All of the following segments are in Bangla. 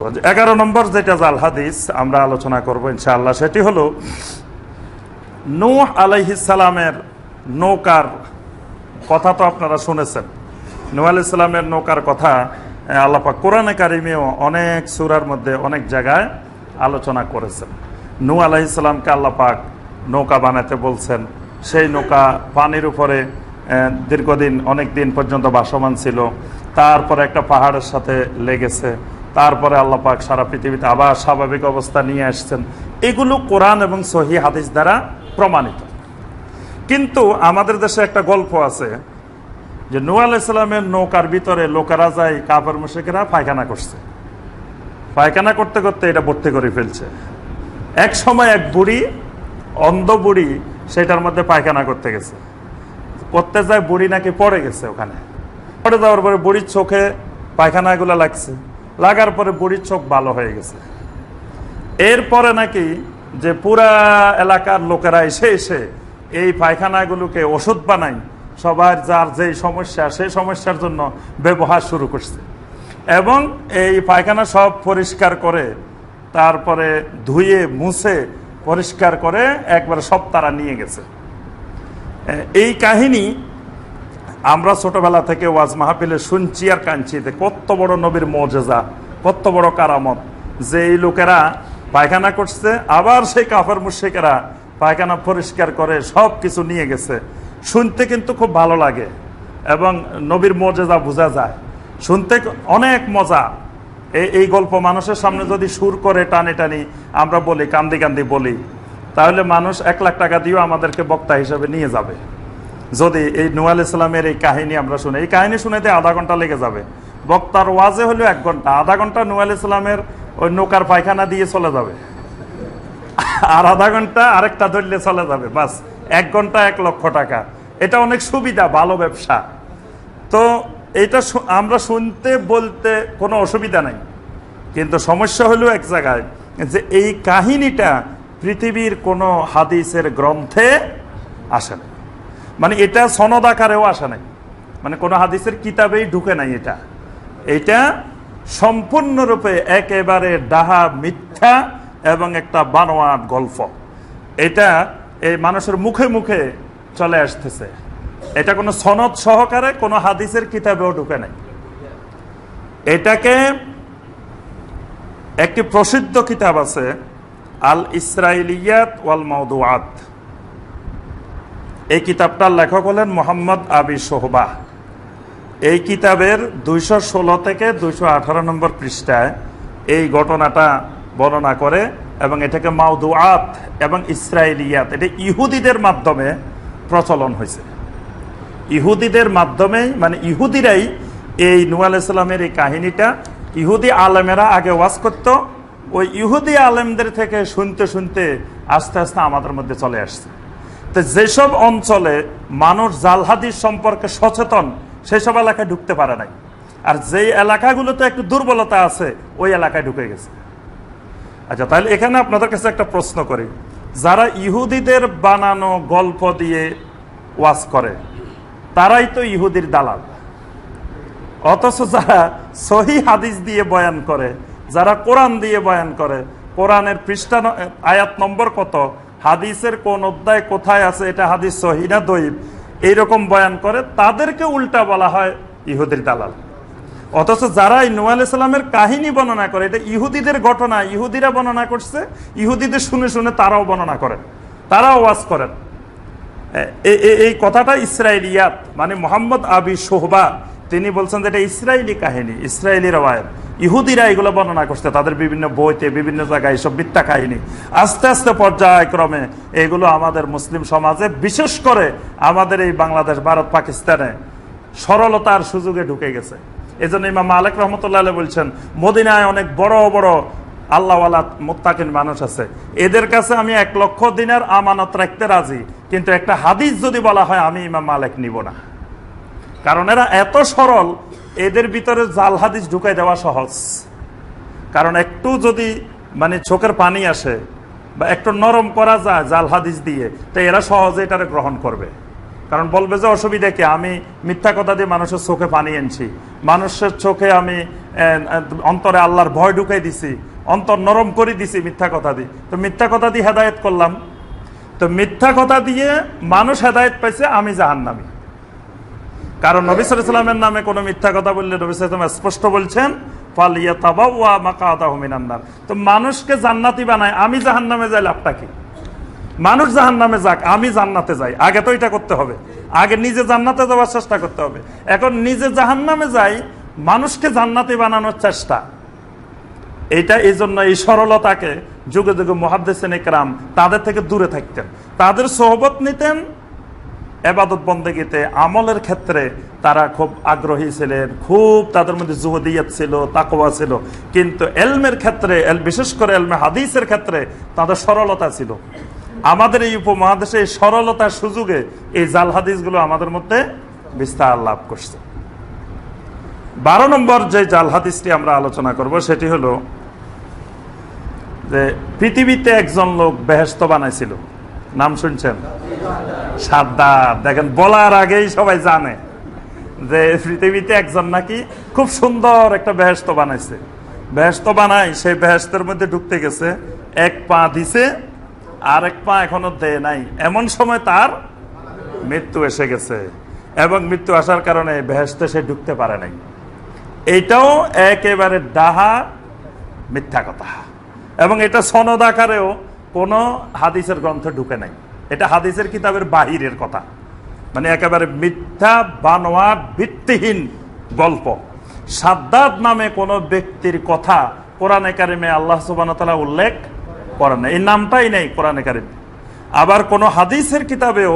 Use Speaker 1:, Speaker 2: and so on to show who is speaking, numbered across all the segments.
Speaker 1: 11 নম্বর যেটা জাল হাদিস আমরা আলোচনা করব ইনশাআল্লাহ, সেটি হলো নূহ আলাইহিস সালামের নৌকার কথা। তো আপনারা শুনেছেন নূহ আলাইহিস সালামের নৌকার কথা আল্লাহ পাক কোরআনে কারিমেও অনেক সূরার মধ্যে অনেক জায়গায় আলোচনা করেছেন। নূহ আলাইহিস সালামকে আল্লাহ পাক নৌকা বানাতে বলছেন। সেই নৌকা পানির উপরে দীর্ঘদিন অনেক দিন পর্যন্ত ভাসমান ছিল। তারপরে একটা পাহাড়ের সাথে লেগেছে। তারপরে আল্লাহ পাক সারা পৃথিবীতে আবার স্বাভাবিক অবস্থা নিয়ে আসছেন। এগুলো কোরআন এবং সহিহ হাদিস দ্বারা প্রমাণিত। কিন্তু আমাদের দেশে একটা গল্প আছে যে নূহ আলাইহিস সালামের নৌকার ভিতরে লোকেরা যায়, কাফের মুশরিকরা পায়খানা করছে। পায়খানা করতে করতে এটা ভর্তি করে ফেলছে। এক সময় এক বুড়ি, অন্ধ বুড়ি, সেটার মধ্যে পায়খানা করতে গেছে। করতে যায় বুড়ি নাকি পড়ে গেছে। ওখানে পড়ে যাওয়ার পরে বুড়ির চোখে পায়খানাগুলো লাগছে। লাগার পরে বুড়ির চোখ ভালো হয়ে গেছে। এরপরে নাকি যে পুরা এলাকার লোকেরা এসে এসে এই পায়খানাগুলোকে ওষুধ বানায়, সবার যার যেই সমস্যা সেই সমস্যার জন্য ব্যবহার শুরু করছে। এবং এই পায়খানা সব পরিষ্কার করে তারপরে ধুয়ে মুছে পরিষ্কার করে একবার সব তারা নিয়ে গেছে। এই কাহিনী আমরা ছোটবেলা থেকে ওয়াজ মাহফিলে শুনছি আর কাঁদছি। কত বড় নবীর মুজিজা, কত বড় কারামত যে এই লোকেরা পায়খানা করছে, আবার সেই কাফের মুশরিকেরা পায়খানা পরিষ্কার করে সব কিছু নিয়ে গেছে। শুনতে কিন্তু খুব ভালো লাগে এবং নবীর মুজিজা বোঝা যায়। শুনতে অনেক মজা। এই গল্প মানুষের সামনে যদি সুর করে টানি টানি আমরা বলি, কান্দি কান্দি বলি, তাহলে মানুষ 1 লাখ টাকা দিয়েও আমাদেরকে বক্তা হিসেবে নিয়ে যাবে। যদি এই নূহ আলাইহিস সালামের এই কাহিনী আমরা শুনি, এই কাহিনী শুনেতে আধা ঘন্টা লেগে যাবে। বক্তার ওয়াজে হলো 1 ঘন্টা, আধা ঘন্টা নূহ আলাইহিস সালামের ওই নৌকার পায়খানা দিয়ে চলে যাবে, আর আধা ঘন্টা আরেকটা ধরলে চলে যাবে। বাস 1 ঘন্টা 1 লক্ষ টাকা। এটা অনেক সুবিধা, ভালো ব্যবসা। তো এটা আমরা শুনতে বলতে কোনো অসুবিধা নাই, কিন্তু সমস্যা হলো এক জায়গায় যে এই কাহিনীটা পৃথিবীর কোনো হাদিসের গ্রন্থে আসে না। মানে এটা সনদ আকারেও আসে নাই, মানে কোনো হাদিসের কিতাবেই ঢুকে নাই। এটা সম্পূর্ণরূপে একেবারে ডাহা মিথ্যা এবং একটা বানোয়াট গল্প। এটা এই মানুষের মুখে মুখে চলে আসতেছে। এটা কোনো সনদ সহকারে কোনো হাদিসের কিতাবেও ঢুকে নাই। এটাকে একটি প্রসিদ্ধ কিতাব আছে, আল ইসরাইলিয়াত ওয়াল মাউদুআত। এই কিতাবটার লেখক হলেন মোহাম্মদ আবি সোহবা। এই কিতাবের 216 থেকে 218 নম্বর পৃষ্ঠায় এই ঘটনাটা বর্ণনা করে এবং এটাকে মাউদুআত এবং ইসরাইলিয়াত, এটা ইহুদিদের মাধ্যমে প্রচলন হয়েছে। ইহুদিদের মাধ্যমেই, মানে ইহুদিরাই এই নূহ আলাইহিস সালামের এই কাহিনীটা, ইহুদি আলেমেরা আগে ওয়াজ করত, ওই ইহুদি আলেমদের থেকে শুনতে শুনতে আস্তে আস্তে আমাদের মধ্যে চলে আসছে। তো যেসব অঞ্চলে মানুষ জাল হাদিস সম্পর্কে সচেতন, সেসব এলাকায় ঢুকতে পারে নাই। আর যেই এলাকাগুলোতে একটু দুর্বলতা আছে ওই এলাকায় ঢুকে গেছে। আচ্ছা, তাহলে এখানে আপনাদের কাছে একটা প্রশ্ন করি, যারা ইহুদিদের বানানো গল্প দিয়ে ওয়াজ করে তারাই তো ইহুদির দালাল। অথচ যারা সহি হাদিস দিয়ে বয়ান করে, যারা কোরআন দিয়ে বয়ান করে, কোরআনের পৃষ্ঠা আয়াত নম্বর কত, হাদিসের কোন অধ্যায় কোথায় আছে, এটা হাদিস সহি না দঈফ, এইরকম বয়ান করে, তাদেরকে উল্টা বলা হয় ইহুদির দালাল। অথচ যারা এই নূহ আলাইহিস সালামের কাহিনী বর্ণনা করে, এটা ইহুদিদের ঘটনা, ইহুদিরা বর্ণনা করছে, ইহুদিদের শুনে শুনে তারাও বর্ণনা করেন, তারাও ওয়াজ করেন। এই কথাটা ইসরাইলিয়াত, মানে মোহাম্মদ আবি সোহবা তিনি বলছেন যে এটা ইসরায়েলি কাহিনী, ইসরায়েলি রওয়ায়াত। ইহুদিরা এগুলো বর্ণনা করছে তাদের বিভিন্ন বইতে, বিভিন্ন জায়গায়, এসব মিথ্যা কাহিনী। আস্তে আস্তে পর্যায়ক্রমে এগুলো আমাদের মুসলিম সমাজে, বিশেষ করে আমাদের এই বাংলাদেশ, ভারত, পাকিস্তানে সরলতার সুযোগে ঢুকে গেছে। এই জন্য ইমাম মালিক রহমতুল্লাহ আলাইহি বলছেন, মদিনায় অনেক বড় বড় আল্লাহওয়ালা মুত্তাকিন মানুষ আছে, এদের কাছে আমি 1 লক্ষ দিনার আমানত রাখতে রাজি, কিন্তু একটা হাদিস যদি বলা হয় আমি ইমাম মালিক নিব না। কারণ এরা এত সরল, এদের ভিতরে জাল হাদিস ঢুকাই দেওয়া সহজ। কারণ একটু যদি মানে চোখের পানি আসে বা একটু নরম করা যায় জাল হাদিস দিয়ে, তো এরা সহজে এটারে গ্রহণ করবে। কারণ বলবে যে অসুবিধা কি, আমি মিথ্যা কথা দিয়ে মানুষের চোখে পানি এনেছি, মানুষের চোখে আমি অন্তরে আল্লাহর ভয় ঢুকাই দিছি, অন্তর নরম করে দিছি মিথ্যা কথা দিয়ে। তো মিথ্যা কথা দিয়ে হেদায়েত করলাম, তো মিথ্যা কথা দিয়ে মানুষ হেদায়েত পাইছে, আমি জাহান্নামী। কারণ নবী সাল্লাল্লাহু আলাইহি ওয়াসাল্লামের নামে কোনো মিথ্যা কথা বললে নবী সাল্লাল্লাহু আলাইহি ওয়াসাল্লাম স্পষ্ট বলছেন ফালিয়াতাবাওয়া মাকআদাহু মিনান নার। তো মানুষকে জান্নাতি বানায়, আমি জাহান্নামে যাই, লাভটা কি? মানুষ জাহান্নামে যাক, আমি জান্নাতে যাই। আগে তো এটা করতে হবে, আগে নিজে জান্নাতে যাওয়ার চেষ্টা করতে হবে। এখন নিজে জাহান্নামে যাই, মানুষকে জান্নাতি বানানোর চেষ্টা, এইটা এই জন্য এই সরলতাকে যুগে যুগে মুহাদ্দিসিন ইকরাম তাদের থেকে দূরে থাকতেন, তাদের সোহবত নিতেন। ইবাদত বন্দেগীতে আমলের ক্ষেত্রে তারা খুব আগ্রহী ছিলেন, খুব তাদের মধ্যে জুহদিয়ত ছিল, তাকওয়া ছিল। কিন্তু ইলমের ক্ষেত্রে, বিশেষ করে ইলমে হাদিসের ক্ষেত্রে তাদের সরলতা ছিল। আমাদের এই উপমহাদেশে এই সরলতার সুযোগে এই জাল হাদিসগুলো আমাদের মধ্যে বিস্তার লাভ করছে। 12 নম্বর যে জাল হাদিসটি আমরা আলোচনা করব সেটি হলো যে পৃথিবীতে একজন লোক বেহেশত বানাইছিল, নাম শুনছেন? সাদ্দাত। দেখেন, বলার আগেই সবাই জানে যে পৃথিবীতে একজন নাকি খুব সুন্দর একটা বেহেশত বানাইছে। বেহেশত বানাই, সেই বেহেশতের মধ্যে ঢুকতে গেছে, এক পা দিছে আর এক পা এখনো দেয় নাই, এমন সময় তার মৃত্যু এসে গেছে, এবং মৃত্যু আসার কারণে বেহেশতে সে ঢুকতে পারে নাই। এইটাও একেবারে ডাহা মিথ্যা কথা, এবং এটা সনদ আকারেও কোনো হাদিসের গ্রন্থে ঢুকে নাই। এটা হাদিসের কিতাবের বাহিরের কথা, মানে একেবারে মিথ্যা বানোয়াট ভিত্তিহীন গল্প। সাদ্দাত নামে কোনো ব্যক্তির কথা কোরআনে কারিমে আল্লাহ সুবহানাহু ওয়া তাআলা উল্লেখ করেন না, এই নামটাই নেই কোরআনে কারিমে। আবার কোনো হাদিসের কিতাবেও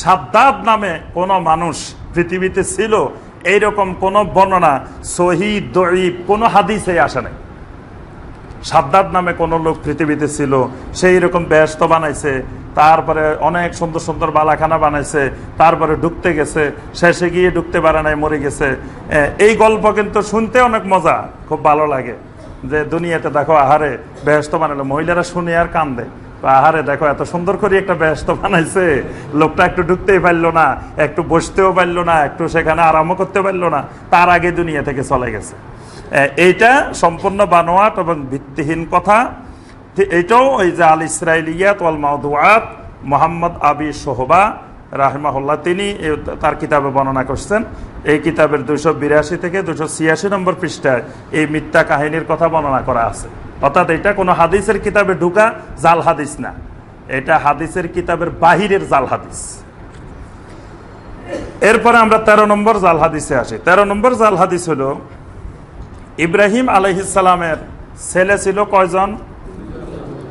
Speaker 1: সাদ্দাত নামে কোনো মানুষ পৃথিবীতে ছিল এইরকম কোনো বর্ণনা সহিহ দঈফ কোনো হাদিসে আসে নাই। সাদ্দাত নামে কোনো লোক পৃথিবীতে ছিল, সেই রকম বেহেশত বানাইছে, তারপরে অনেক সুন্দর সুন্দর বালাখানা বানাইছে, তারপরে ঢুকতে গেছে, শেষে গিয়ে ঢুকতে পারে নাই, মরে গেছে। এই গল্প কিন্তু শুনতে অনেক মজা, খুব ভালো লাগে যে দুনিয়াতে দেখো আহারে বেহেশত বানালো, মহিলারা শুনে আর কান্দে, আহারে দেখো এত সুন্দর করে একটা বেহেশত বানাইছে, লোকটা একটু ঢুকতেই পারলো না, একটু বসতেও পারলো না, একটু সেখানে আরামও করতে পারলো না, তার আগে দুনিয়া থেকে চলে গেছে। এইটা সম্পূর্ণ বানোয়াট এবং ভিত্তিহীন কথা। এইটাও ওই যে আল ইসরাইলিয়াত ওয়াল মাওদুআত, মোহাম্মদ আবি সোহবা রাহিমাহুল্লাহ তিনি তার কিতাবে বর্ণনা করছেন। এই কিতাবের 282 থেকে 286 নম্বর পৃষ্ঠায় এই মিথ্যা কাহিনীর কথা বর্ণনা করা আছে। অর্থাৎ এটা কোনো হাদিসের কিতাবে ঢুকা জাল হাদিস না, এটা হাদিসের কিতাবের বাহিরের জাল হাদিস। এরপরে আমরা 13 নম্বর জাল হাদিসে আসি। 13 নম্বর জাল হাদিস হলো ইব্রাহিম আলাইহিস সালামের ছেলে ছিল কয়জন?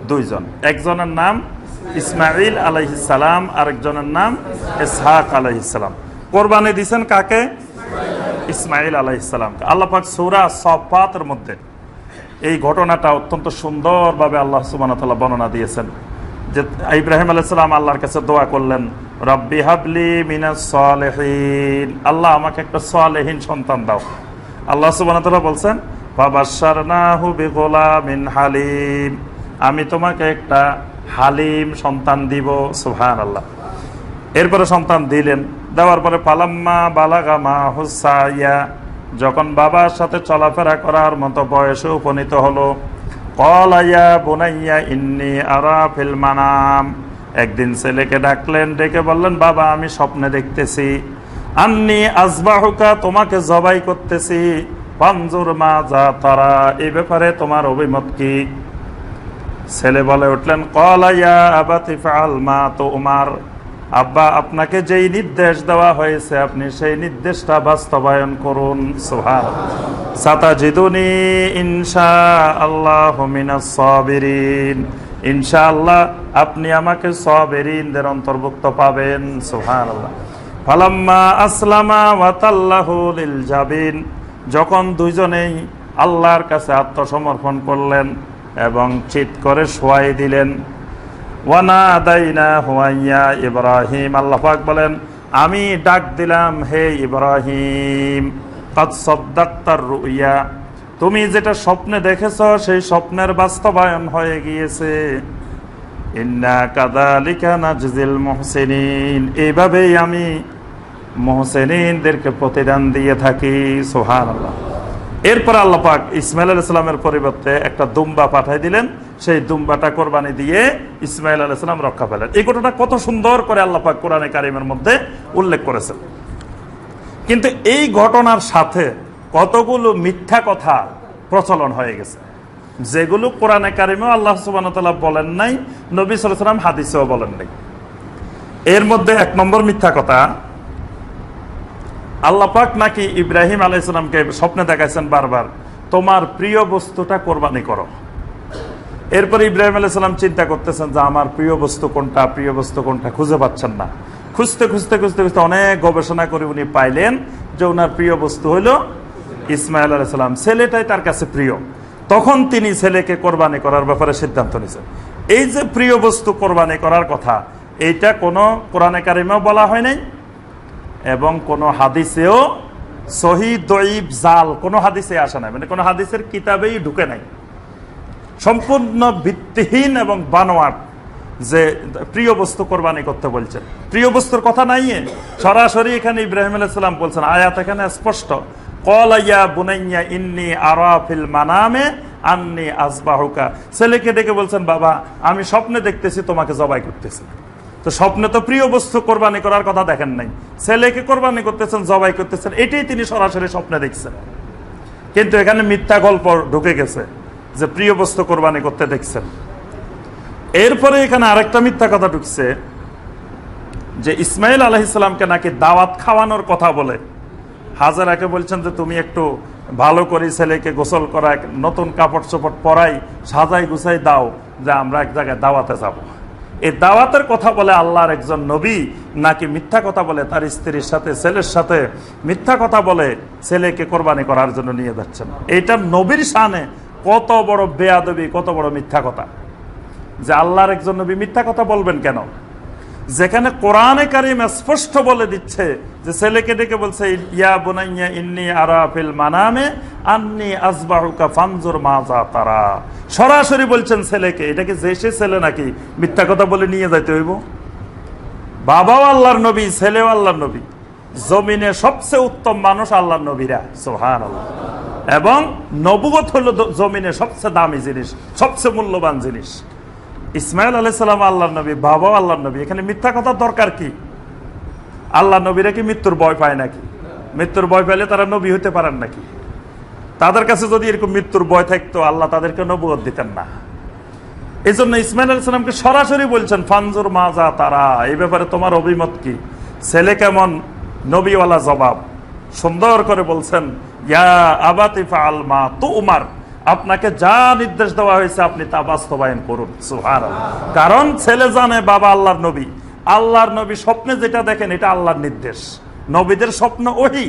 Speaker 1: 2 জন। একজনের নাম ইসমাইল আলাইহিস সালাম, আরেকজনের নাম ইসহাক আলাইহিস সালাম। কোরবানি দিয়েছেন কাকে? ইসমাইল আলাইহিস সালামকে। আল্লাহ পাক সূরা সাফফাতের মধ্যে এই ঘটনাটা অত্যন্ত সুন্দরভাবে আল্লাহ সুবহানাহু ওয়া তাআলা বর্ণনা দিয়েছেন যে ইব্রাহিম আলাইহিস সালাম আল্লাহর কাছে দোয়া করলেন, রব্বি হাবলি মিনাস সালিহিন, আল্লাহ আমাকে একটা সালেহীন সন্তান দাও। আল্লাহ সুবহানাহু ওয়া তাআলা বলছেন, ফাবাশশারনাহু বিগুলামিন হালিম, আমি তোমাকে একটা হালিম সন্তান দিব। সুবহানাল্লাহ। এরপরে সন্তান দিলেন, দেওয়ার পরে ফালাম্মা বালাগা মাহুস সাইয়া, যখন বাবার সাথে চলাফেরা করার মতো বয়সে উপনীত হলো, ক্বালা ইয়া বুনাইয়া ইন্নী আরা ফিল মানাম, একদিন ছেলেকে ডাকলেন, ডেকে বললেন, বাবা আমি স্বপ্নে দেখতেছি, আন্নী আযবাহুকা, তোমাকে জবাই করতেছি, ফানজুর মাযা তারা, এই ব্যাপারে তোমার অভিমত কি? ছেলে বলে উঠলেন, ক্বালা ইয়া আবাতি ফাআল মা তুমার, আব্বা আপনাকে যেই নির্দেশ দেওয়া হয়েছে আপনি সেই নির্দেশটা বাস্তবায়ন করুন। সুবহানাল্লাহ। সাতাজিদুনি ইনশাআল্লাহু মিনাস সাবিরিন, ইনশাআল্লাহ আপনি আমাকে সাবিরিনদের অন্তর্ভুক্ত পাবেন। সুবহানাল্লাহ। ফালাম্মা আসলামা ওয়া তাল্লাহু লিল জাবিন, যখন দুইজনেই আল্লাহর কাছে আত্মসমর্পণ করলেন এবং চিৎ করে শোয়াই দিলেন, ওয়ানাদাইনাহু ইয়া ইব্রাহিম, আল্লাহ পাক বলেন আমি ডাক দিলাম, হে ইব্রাহিম, কাদ সাদ্দাক্তার রুইয়া, তুমি যেটা স্বপ্নে দেখেছো সেই স্বপ্নের বাস্তবায়ন হয়ে গিয়েছে। ইন্না কাযালিকা নাজজিল মুহসিনিন, এইভাবেই আমি মুহসিনিনদেরকে প্রতিদান দিয়ে থাকি। সুবহানাল্লাহ। এরপর আল্লাহ পাক ইসমাইল আলাইহিস সালামের পরিবর্তে একটা দুম্বা পাঠাই দিলেন, সেই দুম্বাটা কোরবানি দিয়ে ইসমাইল আলাইহিস সালাম রক্ষা পেলেন। এই ঘটনাটা কত সুন্দর করে আল্লাহ পাক কোরআনে কারিমের মধ্যে উল্লেখ করেছেন। কিন্তু এই ঘটনার সাথে কতগুলো মিথ্যা কথা প্রচলন হয়ে গেছে, যেগুলো কোরআনে কারিমেও আল্লাহ সুবহানাহু ওয়া তাআলা বলেন নাই, নবী সাল্লাল্লাহু আলাইহি ওয়াসাল্লাম হাদিসেও বলেন নাই। এর মধ্যে এক নম্বর মিথ্যা কথা, আল্লাহ পাক নাকি ইব্রাহিম আলাইহিস সালামকে স্বপ্নে দেখাইছেন বারবার, তোমার প্রিয় বস্তুটা কোরবানি করো। এরপর ইব্রাহিম আলাইহিস সালাম চিন্তা করতেছেন যে আমার প্রিয় বস্তু কোনটা, প্রিয় বস্তু কোনটা খুঁজে পাচ্ছেন না। খুঁজতে খুঁজতে খুঁজতে খুঁজতে অনেক গবেষণা করে উনি পাইলেন যে ওনার প্রিয় বস্তু হইল ইসমাইল আলাইহিস সালাম, ছেলেটাই তার কাছে প্রিয়। তখন তিনি ছেলেকে কোরবানি করার ব্যাপারে সিদ্ধান্ত নিয়েছেন। এই যে প্রিয় বস্তু কোরবানি করার কথা, এইটা কোনো কোরআনে কারিমেও বলা হয় নাই এবং কোনো হাদিসেও সহিহ দঈফ জাল কোনো হাদিসে আসে নাই, মানে কোনো হাদিসের কিতাবেই ঢুকে নাই। সম্পূর্ণ ভিত্তিহীন এবং বানোয়াট যে প্রিয় বস্তু কোরবানি করতে বলছেন, প্রিয় বস্তুর কথা নাই। সরাসরি এখানে ইব্রাহিম আলাইহিস সালাম বলছেন, আয়াত এখানে স্পষ্ট, ক্বালা ইয়া বুনাইয়া ইন্নী আরা ফিল মানামে আন্নী আযবাহুকা। ছেলেকে ডেকে বলছেন, বাবা আমি স্বপ্নে দেখতেছি তোমাকে জবাই করতেছি। তো স্বপ্নে তো প্রিয় বস্তু কোরবানি করার কথা দেখেন নাই, ছেলেকে কোরবানি করতেছেন, জবাই করতেছেন, এটাই তিনি সরাসরি স্বপ্নে দেখছেন। কিন্তু এখানে মিথ্যা গল্প ঢুকে গেছে যে প্রিয় বস্তু কোরবানি করতে দেখছেন। এরপরে এখানে আরেকটা মিথ্যা কথা ঢুকছে যে ইসমাইল আলাইহিস সালামকে নাকি দাওয়াত খাওয়ানোর কথা বলে হাজেরাকে বলছেন যে তুমি একটু ভালো করে ছেলেকে গোসল করা, নতুন কাপড় চোপড় পরাই, সাজাই গুছাই দাও, যে আমরা এক জায়গায় দাওয়াতে যাব। এই দাওয়াতের কথা বলে আল্লাহর একজন নবী নাকি মিথ্যা কথা বলে তার স্ত্রীর সাথে, ছেলের সাথে মিথ্যা কথা বলে ছেলেকে কোরবানি করার জন্য নিয়ে যাচ্ছেন। এইটা নবীর শানে কত বড় বেয়াদবি, কত বড় মিথ্যা কথা, যে আল্লাহর একজন নবী মিথ্যা কথা বলবেন কেন? যেখানে কোরআনে কারিম স্পষ্ট বলে দিচ্ছে যে ছেলেকে ডেকে বলছে, ইয়া বুনাইয়া ইন্নী আরা ফিল মানামে আন্নী আযবাহুকা ফানজুর মাযা তারা। সরাসরি বলছেন ছেলেকে, এটাকে যে সে ছেলে নাকি মিথ্যা কথা বলে নিয়ে যাইতে হইব? বাবাও আল্লাহর নবী, ছেলেও আল্লাহর নবী, জমিনে সবচেয়ে উত্তম মানুষ আল্লাহর নবীরা, সুবহানাল্লাহ। এবং নবুয়ত হলো জমিনে সবচেয়ে দামি জিনিস, সবচেয়ে মূল্যবান জিনিস। ইসমাইল আলাইহিস সালাম আল্লাহর নবী, বাবাও আল্লাহর নবী, এখানে মিথ্যা কথা দরকার কি? আল্লাহ নবীরা কি মৃত্যুর ভয় পায় নাকি? মৃত্যুর ভয় পাইলে তারা নবী হতে পারেন নাকি? তাদের কাছে যদি এরকম মৃত্যুর ভয় থাকতো আল্লাহ তাদেরকে নবুয়ত দিতেন না। এই জন্য ইসমাইল আলাইহিস সালামকে সরাসরি বলছেন, ফানজুর মাযা তারা, এই ব্যাপারে তোমার অভিমত কি? ছেলে কেমন নবীওয়ালা জবাব সুন্দর করে বলছেন, ইয়া আবাতি ফাআল মা তুমার, আপনাকে যা নির্দেশ দেওয়া হয়েছে আপনি তা বাস্তবায়ন করুন। সুবহানাল্লাহ। কারণ ছেলে জানে বাবা আল্লাহর নবী, আল্লাহর নবী স্বপ্নে যেটা দেখেন এটা আল্লাহর নির্দেশ, নবীদের স্বপ্ন ওহী।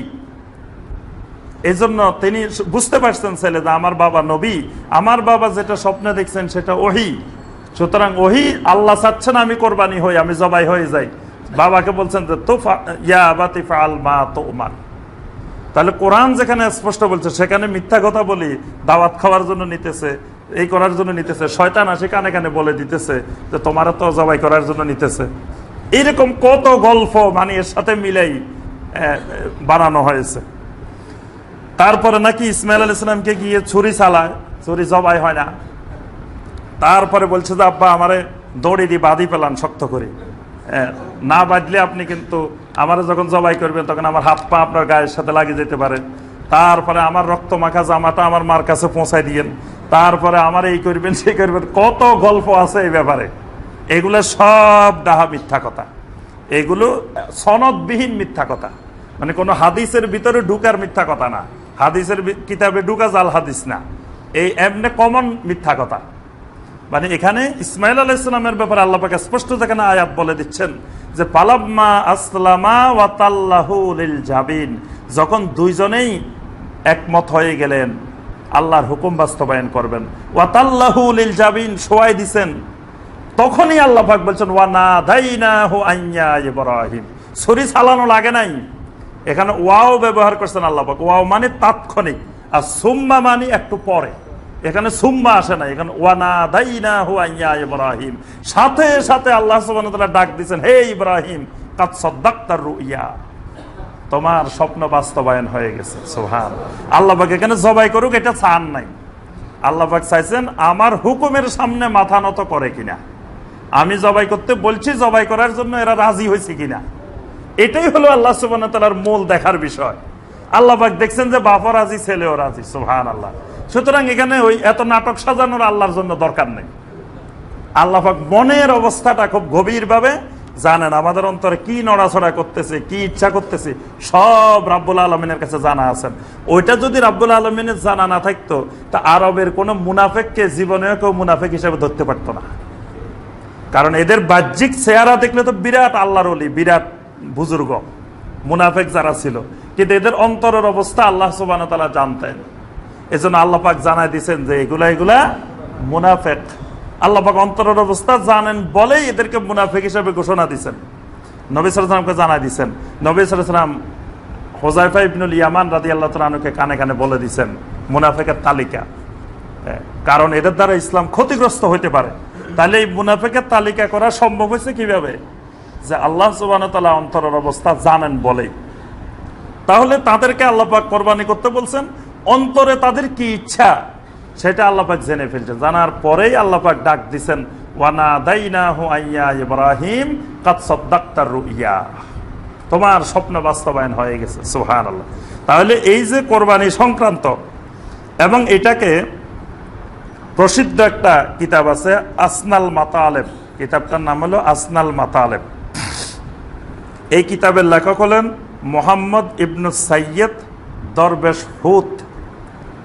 Speaker 1: এই জন্য তিনি বুঝতে পারছেন ছেলে যে আমার বাবা নবী, আমার বাবা যেটা স্বপ্নে দেখছেন সেটা ওহী, সুতরাং ওহী আল্লাহ চাচ্ছেন আমি কোরবানি হই, আমি জবাই হয়ে যাই। বাবাকে বলছেন যে তুফা ইয়া আবাতি ফাআল মা তুমার। তাহলে কোরআন যেখানে স্পষ্ট বলছে সেখানে মিথ্যা কথা বলি দাওয়াত খাওয়ার জন্য নিতেছে, এই করার জন্য নিতেছে, শয়তান আসে কানে কানে বলে দিতেছে যে তোমারও তো জবাই করার জন্য নিতেছে। এইরকম কত গল্প মানে এর সাথে মিলাই বানানো হয়েছে। তারপরে নাকি ইসমাইল আলাইহিস সালামকে গিয়ে ছুরি চালায়, ছুরি জবাই হয় না। তারপরে বলছে যে আব্বা আমারে দড়ি দিয়ে বাঁধি পেলান শক্ত করে, না বাঁধলে আপনি কিন্তু আমার যখন জবাই করবেন তখন আমার হাত পা আপনার গায়ের সাথে লাগিয়ে যেতে পারে। তারপরে আমার রক্ত মাখা জামাটা আমার মার কাছে পৌঁছাই দিয়েন, তারপরে আমার এই করবেন সেই করবেন, কত গল্প আছে এই ব্যাপারে। এগুলো সব ডাহা মিথ্যা কথা, এগুলো সনদবিহীন মিথ্যা কথা, মানে কোনো হাদিসের ভিতরে ঢুকার মিথ্যা কথা না, হাদিসের কিতাবে ঢুকা জাল হাদিস না, এই এমনি কমন মিথ্যা কথা। মানে এখানে ইসমাইল আলাইহিস সালামের ব্যাপারে আল্লাহ পাক স্পষ্ট যেখানে আয়াত বলে দিচ্ছেন যে পালাম্মা আসলামা ওয়া তাল্লাহু লিল জাবিন, যখন দুইজনেই একমত হয়ে গেলেন আল্লাহর হুকুম বাস্তবায়ন করবেন, ওয়া তাল্লাহু লিল জাবিন শোয়াই দিবেন, তখনই আল্লাহ পাক বলছেন ওয়া নাদাইনাহু আইয়া ইব্রাহিম। ছুরি চালানো লাগে নাই, এখানে ওয়াও ব্যবহার করছেন আল্লাহ পাক। ওয়াও মানে তাৎক্ষণিক, আর সুম্মা মানে একটু পরে, এখানে সুম্মা আসে না, এখানে ওয়ানাদাইনাহু আইয়া ইব্রাহিম, সাথে সাথে আল্লাহ সুবহানাহু ওয়া তাআলা ডাক দিয়েছেন, হে ইব্রাহিম কাদ সাদ্দাকতার রুইয়া, তোমার স্বপ্ন বাস্তবায়ন হয়ে গেছে। সুবহানাল্লাহ। আল্লাহ পাক এখানে জবাই করুক এটা চান নাই, আল্লাহ পাক চাইছেন আমার হুকুমের সামনে মাথা নত করে কিনা, আমি জবাই করতে বলছি জবাই করার জন্য এরা রাজি হয়েছে কিনা, এটাই হলো আল্লাহ সুবহানাহু ওয়া তাআলার মূল দেখার বিষয়। আল্লাহ পাক দেখছেন যে বাপও রাজি ছেলেও রাজি। সুবহানাল্লাহ। সুতরাং এখানে ওই এত নাটক সাজানোর আল্লাহর জন্য দরকার নেই। আল্লাহ পাক মনের অবস্থাটা খুব গভীরভাবে জানেন, আমাদের অন্তরে কি নড়াচড়া করতেছে, কি ইচ্ছা করতেছে, সব রাব্বুল আলামিনের কাছে জানা আছেন। ওইটা যদি রাব্বুল আলামিনের জানা না থাকতো তা আরবের কোনো মুনাফেককে জীবনেও কেউ মুনাফেক হিসেবে ধরতে পারতো না। কারণ এদের বাহ্যিক চেহারা দেখলে তো বিরাট আল্লাহর ওলি, বিরাট বুজুর্গ মুনাফেক যারা ছিল, কিন্তু এদের অন্তরের অবস্থা আল্লাহ সুবহানাহু ওয়া তাআলা জানতেন। এজন্য আল্লাহ পাক জানাই দিয়েছেন যে এগুলা মুনাফেক। আল্লাহ পাক অন্তরের অবস্থা জানেন বলেই এদেরকে মুনাফিক হিসেবে ঘোষণা দিয়েছেন, নবী সাল্লাল্লাহু আলাইহি ওয়াসাল্লামকে জানাই দিয়েছেন। নবী সাল্লাল্লাহু আলাইহি ওয়াসাল্লাম হুযায়ফা ইবনুল ইয়ামান রাদিয়াল্লাহু তাআলা আনহুকে কানে কানে বলে দিয়েছেন মুনাফিকের তালিকা, কারণ এদের দ্বারা ইসলাম ক্ষতিগ্রস্ত হতে পারে। তাহলে এই মুনাফিকের তালিকা করা সম্ভব হয়েছে কিভাবে? যে আল্লাহ সুবহানাহু ওয়া তাআলা অন্তরের অবস্থা জানেন বলেই। তাহলে তাদেরকে আল্লাহ পাক কোরবানি করতে বলছেন, অন্তরে তাদের কি ইচ্ছা সেটা আল্লাহ পাক জেনে ফেলছেন। জানার পরেই আল্লাহ পাক ডাক দিছেন, ওয়ানাদাইনাহু আইয়া ইব্রাহিম কাদ সাদ্দাকতার রুইয়া, তোমার স্বপ্ন বাস্তবায়ন হয়ে গেছে। সুবহানাল্লাহ। তাহলে এই যে কোরবানি সংক্রান্ত, এবং এটাকে প্রসিদ্ধ একটা কিতাব আছে আসনাল মাতালেব, কিতাবটার নাম হলো আসনাল মাতালেব। এই কিতাবের লেখক হলেন মোহাম্মদ ইবনু সাইয়্যিদ দরবেশ হুত,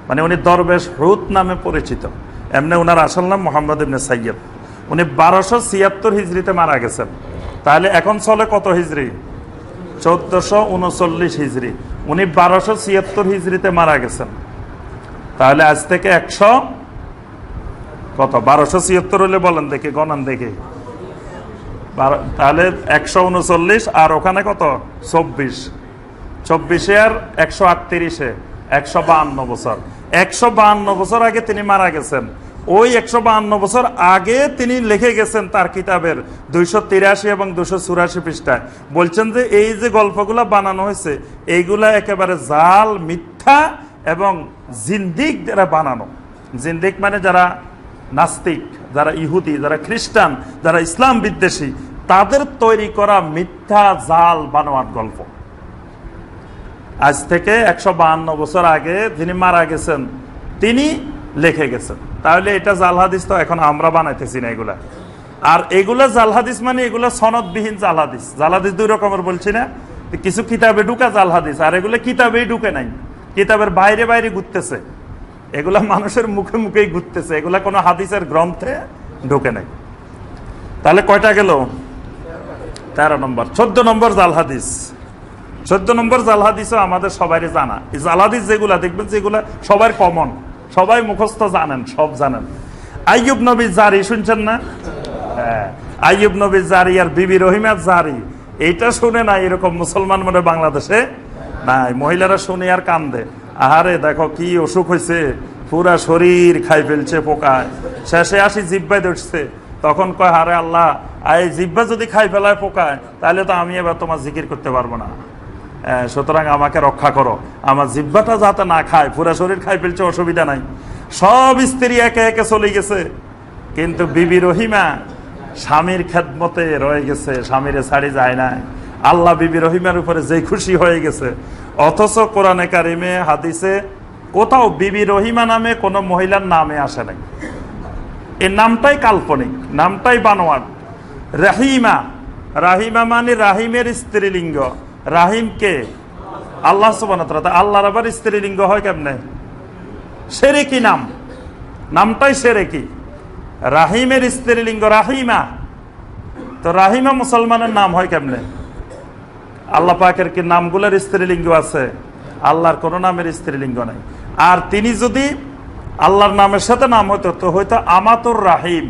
Speaker 1: মানে উনি দরবেশ হুত নামে পরিচিত, এমনি ওনার আসল নাম মোহাম্মদ ইবনে সাইয়্যিদ। উনি 1276 হিজরিতে মারা গেছেন। তাহলে এখন চলে কত হিজরি? 1439 হিজরি। উনি 1276 হিজরিতে মারা গেছেন। তাহলে আজ থেকে 100 কত, 1276 হলে বলেন দেখি, গণান দেখি। তাহলে 139 আর ওখানে কত 24, 24 আর 138, 152 বছর। 152 বছর আগে তিনি মারা গেছেন। ওই 152 বছর আগে তিনি লিখে গেছেন তার কিতাবের 283 এবং 284 পৃষ্ঠায়, বলছেন যে এই যে গল্পগুলা বানানো হয়েছে এইগুলা একেবারে জাল, মিথ্যা এবং জিন্দিক দ্বারা বানানো। জিন্দিক মানে যারা নাস্তিক, যারা ইহুদি, যারা খ্রিস্টান, যারা ইসলাম বিদ্বেষী, তাদের তৈরি করা মিথ্যা জাল বানোয়াট গল্প। আজ থেকে 152 বছর আগে যিনি মারা গেছেন তিনি লিখে গেছেন। তাহলে এটা জাল হাদিস তো এখন আমরা বানাইতেছি না এগুলা। আর এগুলা জাল হাদিস মানে এগুলা সনদবিহীন জাল হাদিস। জাল হাদিস দুই রকমের বলছি না, কিছু কিতাবে ঢুকা জাল হাদিস, আর এগুলো কিতাবেই ঢুকে নাই, কিতাবের বাইরে বাইরে ঘুরতেছে, এগুলা মানুষের মুখে মুখেই ঘুরতেছে, এগুলা কোনো হাদিসের গ্রন্থে ঢুকে নাই। তাহলে কয়টা গেল? 13 নম্বর। 14 নম্বর জাল হাদিস। 14 নম্বর জাল হাদিসও আমাদের সবারই জানা। এই জাল হাদিস যেগুলা দেখবেন যেগুলা সবার কমন, সবাই মুখস্থ জানেন, সব জানেন। আইয়ুব নবী জারি শুনছেন না? হ্যাঁ, আইয়ুব নবী জারি আর বিবি রহিমার জারি, এইটা শুনে না এরকম মুসলমান মনে বাংলাদেশে নাই। মহিলারা শুনে আর কান্দে, আহারে দেখো কি অসুখ হয়েছে, পুরা শরীর খাই ফেলছে পোকায়, শেষে আসি জিব্বায় ধরছে, তখন কয় হারে আল্লাহ, এই জিব্বা যদি খাই ফেলায় পোকায় তাহলে তো আমি এবার তোমার জিকির করতে পারবো না, সুতরাং আমাকে রক্ষা করো, আমার জিব্বাটা যাতে না খায়, পুরা শরীর খাই ফেলছে অসুবিধা নাই। সব স্ত্রী একে একে চলে গেছে, কিন্তু বিবি রহিমা স্বামীর খেদমতে রয়ে গেছে, স্বামীরে ছাড়ি যায় না। আল্লাহ বিবি রহিমার উপরে যে খুশি হয়ে গেছে। অথচ কোরআনে কারিমে হাদিসে কোথাও বিবি রহিমা নামে কোনো মহিলার নামে আসে নাই। এই নামটাই কাল্পনিক, নামটাই বানোয়াট। রাহিমা, রাহিমা মানে রাহিমের স্ত্রীলিঙ্গ। রাহিম কে? আল্লাহ সুবহানাহু ওয়া তাআলা। আল্লাহর আবার স্ত্রীলিঙ্গ হয় কেমনে? শিরকি নাম, নামটাই শিরকি। রাহিমের স্ত্রীলিঙ্গ রাহিমা, তো রাহিমা মুসলমানের নাম হয় কেমনে? আল্লাহ পাকের কি নামগুলোর স্ত্রীলিঙ্গ আছে? আল্লাহর কোন নামের স্ত্রীলিঙ্গ নাই। আর তিনি যদি আল্লাহর নামের সাথে নাম হতো তো হয়তো আমাতুর রাহিম,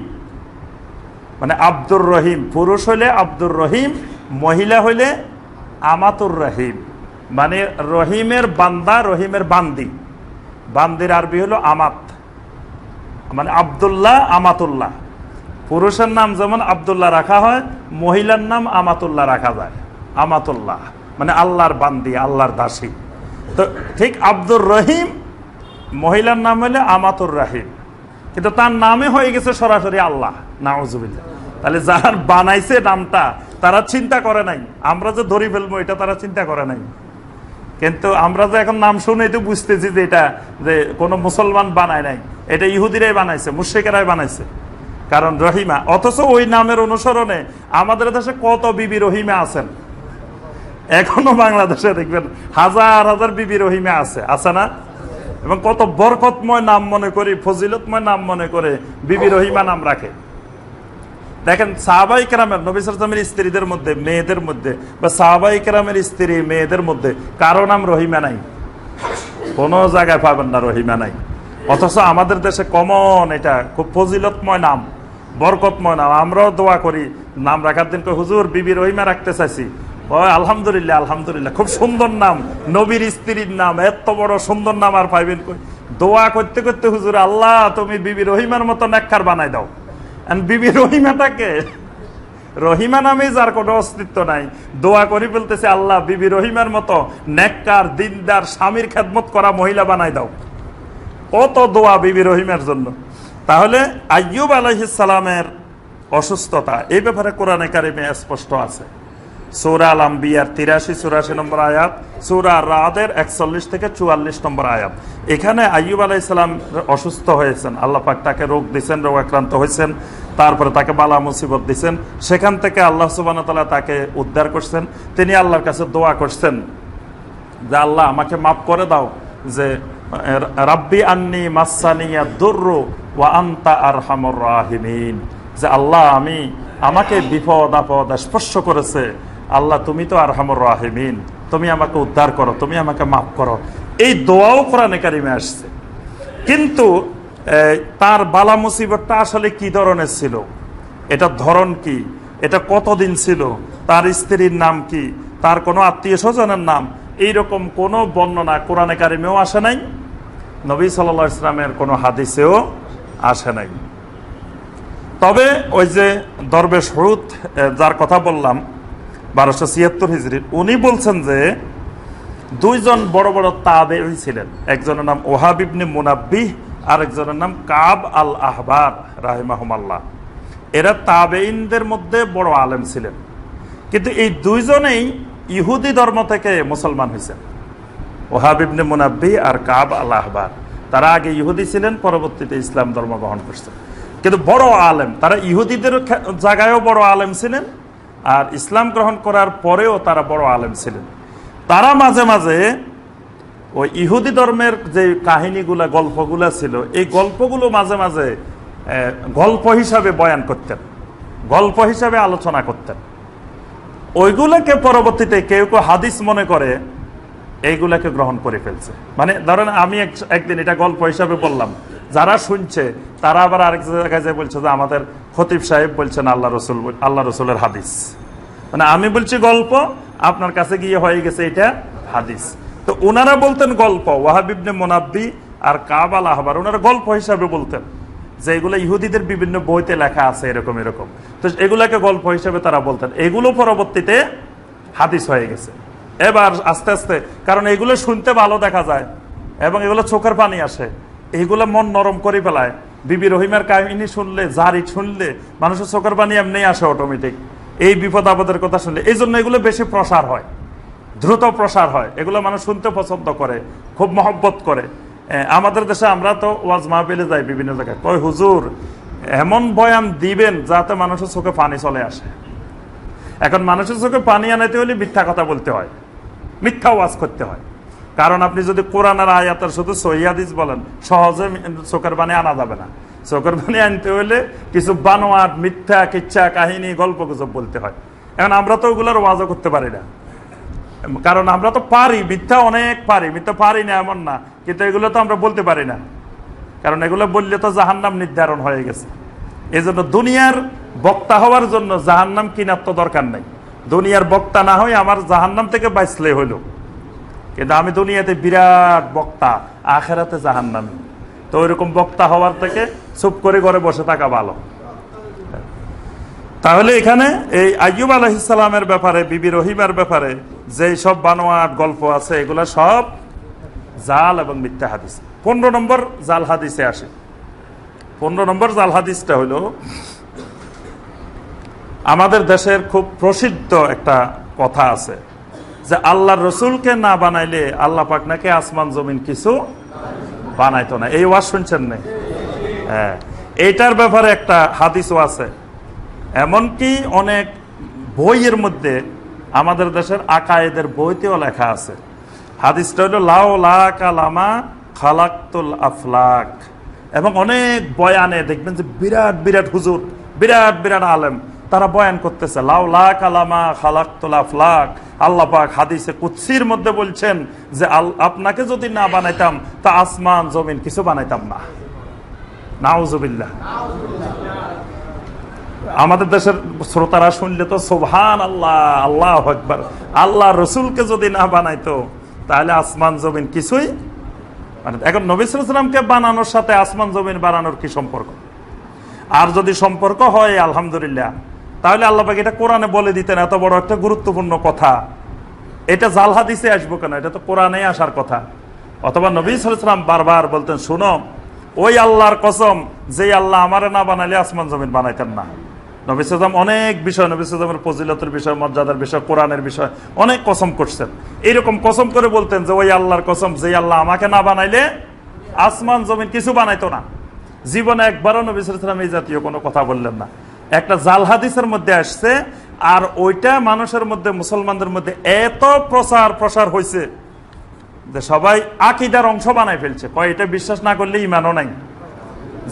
Speaker 1: মানে আব্দুর রহিম। পুরুষ হইলে আব্দুর রহিম, মহিলা হইলে আমাতুর রহিম, মানে রহিমের বান্দা, রহিমের বান্দি। বান্দির আরবি হলো আমাত, মানে আব্দুল্লাহ আমাতুল্লাহ, পুরুষের নাম যেমন আব্দুল্লাহ রাখা হয়, মহিলার নাম আমাতুল্লাহ রাখা যায়। আমাতুল্লাহ মানে আল্লাহর বান্দি, আল্লাহর দাসী। তো ঠিক আব্দুর রহিম মহিলার নাম হলে আমাতুর রাহিম, কিন্তু তার নামে হয়ে গেছে সরাসরি আল্লাহ, নাউজুবিল্লাহ। তাহলে যার বানাইছে নামটা তারা চিন্তা করে নাই, আমরা যে ধরে ফেলবো এটা তারা চিন্তা করে নাই। কিন্তু আমরা যে এখন নাম শুনে তো বুঝতেছি যে এটা যে কোনো মুসলমান বানায় নাই, এটা ইহুদিরাই বানাইছে, মুশরিকেরাই বানাইছে। কারণ রহিমা, অথচ ওই নামের অনুসরণে আমাদের দেশে কত বিবি রহিমা আছেন, এখনো বাংলাদেশে দেখবেন হাজার হাজার বিবি রহিমা আছে না? এবং কত বরকতময় নাম মনে করি, ফজিলতময় নাম মনে করে বিবি রহিমা নাম রাখে। দেখেন সাহাবাই কেরামের, নবী সাল্লাল্লাহু আলাইহি ওয়াসাল্লামের স্ত্রীদের মধ্যে, মেয়েদের মধ্যে, বা সাহাবাই কেরামের স্ত্রী মেয়েদের মধ্যে কারো নাম রহিমা নাই, কোনো জায়গায় পাবেন না রহিমা নাই। অথচ আমাদের দেশে কমন, এটা খুব ফজিলতময় নাম, বরকতময় নাম। আমরাও দোয়া করি নাম রাখার দিন, হুজুর বিবি রহিমা রাখতে চাইছি। আলহামদুলিল্লাহ, আলহামদুলিল্লাহ, খুব সুন্দর নাম, নবীর স্ত্রীর নাম, এত বড় সুন্দর নাম আর পাইবেন কই? দোয়া করতে করতে হুজুর, আল্লাহ তুমি বিবি রহিমার মতো নেককার বানাই দাও। বিবি রহিমাটাকে, রহিমা নামে যার কোনো অস্তিত্ব নাই, দোয়া করি বলতেছে আল্লাহ বিবি রহিমার মতো নেককার, দিনদার, স্বামীর খেদমত করা মহিলা বানাই দাও। কত দোয়া বিবি রহিমার জন্য। তাহলে আইয়ুব আলাইহিস সালামের অসুস্থতা, এই ব্যাপারে কোরআনে কারিমে স্পষ্ট আছে। সূরা আল আম্বিয়ার 83-84 নম্বর আয়াত, সূরা রাদের 41 থেকে 44 নম্বর আয়াত। এখানে আইয়ুব আলাইহিস সালাম অসুস্থ হয়েছেন, আল্লাহ পাক তাকে রোগ দিয়েছেন, রোগাক্রান্ত হয়েছেন, তারপরে তাকে বালা মুসিবত দিয়েছেন। সেখান থেকে আল্লাহ সুবহানাহু ওয়া তাআলা তাকে উদ্ধার করছেন। তিনি আল্লাহর কাছে দোয়া করছেন যে আল্লাহ আমাকে মাফ করে দাও, যে রাব্বি আন্নি মাসানিয়া দুররু ওয়া আনতা আরহামুর রাহিমিন, যে আল্লাহ আমাকে বিপদ আপদ স্পর্শ করেছে, আল্লাহ তুমি তো আরহামুর রাহিমিন, তুমি আমাকে উদ্ধার করো, তুমি আমাকে মাফ করো। এই দোয়াও কোরআনে কারিমে আসছে। কিন্তু তার বালা মুসিবতটা আসলে কি ধরনের ছিল, এটা ধরন কি, এটা কতদিন ছিল, তার স্ত্রীর নাম কি, তার কোনো আত্মীয় স্বজনের নাম, এইরকম কোনো বর্ণনা কোরআনে কারিমেও আসে নাই, নবী সাল্লাল্লাহু আলাইহি ওয়াসাল্লামের কোনো হাদিসেও আসে নাই। তবে ওই যে দরবেশ হুদ, যার কথা বললাম 1276 হিজরির, উনি বলছেন যে দুইজন বড় বড় তাবেঈ ছিলেন, একজনের নাম ওহাব ইবনে মুনাব্বিহ, আর একজনের নাম কাব আল আহবার রাহিমাহুমাল্লাহ। এরা তাবেঈনদের মধ্যে বড় আলেম ছিলেন, কিন্তু এই দুইজনেই ইহুদি ধর্ম থেকে মুসলমান হয়েছেন। ওহাব ইবনে মুনাব্বিহ আর কাব আল আহবার, তারা আগে ইহুদি ছিলেন, পরবর্তীতে ইসলাম ধর্ম গ্রহণ করছেন। কিন্তু বড় আলেম, তারা ইহুদিদের জায়গায়ও বড় আলেম ছিলেন, আর ইসলাম গ্রহণ করার পরেও তারা বড় আলেম ছিলেন। তারা মাঝে মাঝে ওই ইহুদি ধর্মের যে কাহিনীগুলা, গল্পগুলা ছিল, এই গল্পগুলো মাঝে মাঝে গল্প হিসাবে বয়ান করতেন, গল্প হিসাবে আলোচনা করতেন। ওইগুলাকে পরবর্তীতে কেউ কেউ হাদিস মনে করে এইগুলাকে গ্রহণ করে ফেলছে। মানে ধরেন আমি একদিন এটা গল্প হিসাবে বললাম, যারা শুনছে তারা আবার আরেক জায়গায় যে বলছে যে আমাদের খতিব সাহেব বলছেন আল্লাহ রসুলের হাদিস। মানে আমি বলছি গল্প, আপনার কাছে গিয়ে হয়ে গেছে এটা হাদিস। তো ওনারা বলতেন গল্প, ওয়াহাব ইবনে মুনাব্বি আর কাব আল আহবার, ওনারা গল্প হিসাবে বলতেন যে এগুলো ইহুদিদের বিভিন্ন বইতে লেখা আছে এরকম এরকম। তো এগুলাকে গল্প হিসাবে তারা বলতেন, এগুলো পরবর্তীতে হাদিস হয়ে গেছে। এবার আস্তে আস্তে, কারণ এগুলো শুনতে ভালো দেখা যায় এবং এগুলো চোখের পানি আসে, এইগুলো মন নরম করে ফেলায়। বিবি রহিমার কাহিনী শুনলে, জারি শুনলে মানুষের চোখের পানি এমনি আসে অটোমেটিক, এই বিপদ আপদের কথা শুনলে। এই জন্য এগুলো বেশি প্রসার হয়, দ্রুত প্রসার হয়, এগুলো মানুষ শুনতে পছন্দ করে, খুব মহব্বত করে। আমাদের দেশে আমরা তো ওয়াজ মাহফিলে যাই বিভিন্ন জায়গায়, কই হুজুর এমন বয়ান দিবেন যাতে মানুষের চোখে পানি চলে আসে। এখন মানুষের চোখে পানি আনাইতে হলে মিথ্যা কথা বলতে হয়, মিথ্যা ওয়াজ করতে হয়। কারণ আপনি যদি কোরআনের আয়াতের শুধু সহিহ হাদিস বলেন, সহজে চোখের পানি আনা যাবে না। চোখের পানি আনতে হলে কিছু বানোয়াট, মিথ্যা, কিচ্ছা, কাহিনী, গল্প গুজব বলতে হয়। এখন আমরা তো ওগুলোর ওয়াজও করতে পারি না, কারণ আমরা তো পারি, মিথ্যা অনেক পারি, মিথ্যা পারি না এমন না, কিন্তু এগুলো তো আমরা বলতে পারি না, কারণ এগুলো বললে তো জাহান্নাম নির্ধারণ হয়ে গেছে। এই জন্য দুনিয়ার বক্তা হওয়ার জন্য জাহান্নাম কিনার তো দরকার নাই। দুনিয়ার বক্তা না হয়ে আমার জাহান্নাম থেকে বাঁচলে হইল, কিন্তু আমি দুনিয়াতে বিরাট বক্তা, আখেরাতে জাহান্নামী। তো তো ওইরকম বক্তা হওয়ার থেকে চুপ করে ঘরে বসে থাকা ভালো। তাহলে এখানে এই আইয়ুব আলাইহিস সালামের ব্যাপারে, বিবি রহিমার ব্যাপারে যে সব বানোয়াট গল্প আছে এগুলা সব জাল এবং মিথ্যা হাদিস। 15 নম্বর জাল হাদিসে আসে। 15 নম্বর জাল হাদিসটা হলো আমাদের দেশের খুব প্রসিদ্ধ একটা কথা আছে যে আল্লাহর রসুলকে না বানাইলে আল্লাহ পাক নাকি আসমান জমিন কিছু বানাইতো না। এই ওয়াজ শুনছেন না? হ্যাঁ, এইটার ব্যাপারে একটা হাদিসও আছে। এমনকি অনেক বইয়ের মধ্যে আমাদের দেশের আকায়েদের বইতেও লেখা আছে। হাদিসটা হলো লাউ লা কালামা খালাকতুল আফলাক। এবং অনেক বয়ানে দেখবেন যে বিরাট বিরাট হুজুর, বিরাট বিরাট আলেম, তারা বয়ান করতেছে লাউ লা কালামা খালাকতুল আফলাক। আল্লাহ পাক হাদিসে কুদসির মধ্যে বলছেন যে আপনাকে যদি না বানাইতাম তা আসমান জমিন কিছু বানাইতাম না। নাউজুবিল্লাহ। আমাদের দেশের শ্রোতারা শুনলে তো সুবহান আল্লাহ, আল্লাহু আকবার। আল্লাহ রসুলকে যদি না বানাইতো তাহলে আসমান জমিন কিছুই মানে। এখন নবী সাল্লাল্লাহু আলাইহি ওয়াসাল্লামকে বানানোর সাথে আসমান জমিন বানানোর কি সম্পর্ক? আর যদি সম্পর্ক হয় আলহামদুলিল্লাহ, তাহলে আল্লাহ পাক এটা কোরআনে বলে দিতেন। এত বড় একটা গুরুত্বপূর্ণ কথা এটা জাল হাদিসে আসবো কেন? এটা তো কোরআনে আসার কথা। অথবা নবী সাল্লাল্লাহু আলাইহি ওয়াসাল্লাম বারবার বলতেন, শুনো, ওই আল্লাহর কসম যে আল্লাহ আমারে না বানাইলে আসমান জমিন বানাইতেন না। নবী সাল্লাল্লাহু আলাইহি ওয়াসাল্লাম অনেক বিষয়, নবী সাল্লাল্লাহু আলাইহি ওয়াসাল্লামের ফজিলতের বিষয়, মর্যাদার বিষয়, কোরআনের বিষয় অনেক কসম করছেন। এইরকম কসম করে বলতেন যে ওই আল্লাহর কসম যে আল্লাহ আমাকে না বানাইলে আসমান জমিন কিছু বানাইতো না। জীবনে একবারও নবী সাল্লাল্লাহু আলাইহি ওয়াসাল্লাম এই জাতীয় কোনো কথা বললেন না। একটা জাল হাদিসের মধ্যে আসছে, আর ওইটা মানুষের মধ্যে, মুসলমানদের মধ্যে এত প্রসার হয়েছে যে সবাই আকীদার অংশ বানাই ফেলছে। কয় এটা বিশ্বাস না করলে ঈমানও নাই।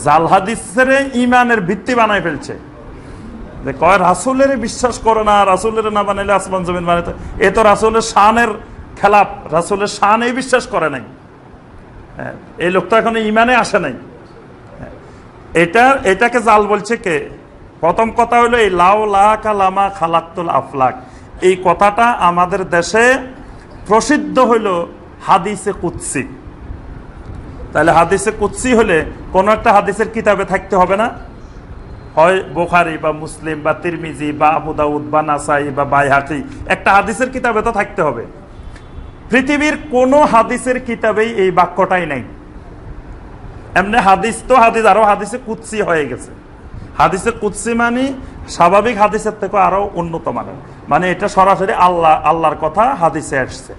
Speaker 1: জাল হাদিসের ঈমানের ভিত্তি বানাই ফেলছে। যে কয় রাসূলের বিশ্বাস করে না, রাসূলের না বানাইলে আসমান জমিন বানাইতে, এ তো রাসূলের শানের খেলাপ, রাসূলের শানে বিশ্বাস করে নাই। এই লোকটা এখনো ঈমানে আসে নাই। এটাকে জাল বলছে কে? প্রথম কথা হলো এই লাউ লা কালামা খালাকতুল আফলাক, এই কথাটা আমাদের দেশে প্রসিদ্ধ হইলো হাদিসে কুদসি। তাহলে হাদিসে কুদসি হলে কোন একটা হাদিসের কিতাবে থাকতে হবে না? হয় বুখারী বা মুসলিম বা তিরমিজি বা আবু দাউদ বা নাসাই বা বাইহাকি, একটা হাদিসের কিতাবে তো থাকতে হবে। পৃথিবীর কোন হাদিসের কিতাবেই এই বাক্যটাই নাই। এমনি হাদিস তো হাদিস, আরো হাদিসে কুদসি হয়ে গেছে। হাদিসে কুদসি মানে স্বাভাবিক হাদিসের থেকে আরো উন্নত মানের, মানে এটা সরাসরি আল্লাহর কথা হাদিসে আসছে।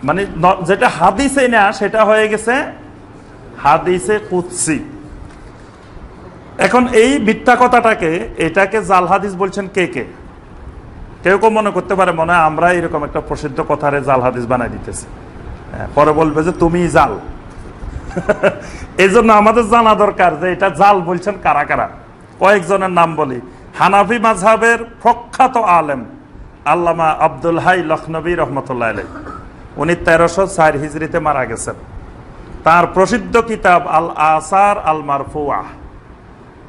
Speaker 1: মানে যেটা হাদিসে না সেটা হয়ে গেছে হাদিসে কুদসি। এখন এই মিথ্যা কথাটাকে, এটাকে জাল হাদিস বলছেন কে কে? কেউ কেউ মনে করতে পারে মনে হয় আমরা এরকম একটা প্রসিদ্ধ কথারে জাল হাদিস বানাই দিতেছি, পরে বলবে যে তুমি জাল। এই জন্য আমাদের জানা দরকার যে এটা জাল বলছেন কারা কারা। কয়েকজনের নাম বলি। হানাফি মাযহাবের প্রখ্যাত আলেম আল্লামা আব্দুল হাই লখনবী রহমতুল্লাহ আলাইহি, উনি 1304 হিজরিতে মারা গেছেন। তার প্রসিদ্ধ কিতাব আল আসার আল মারফুয়া,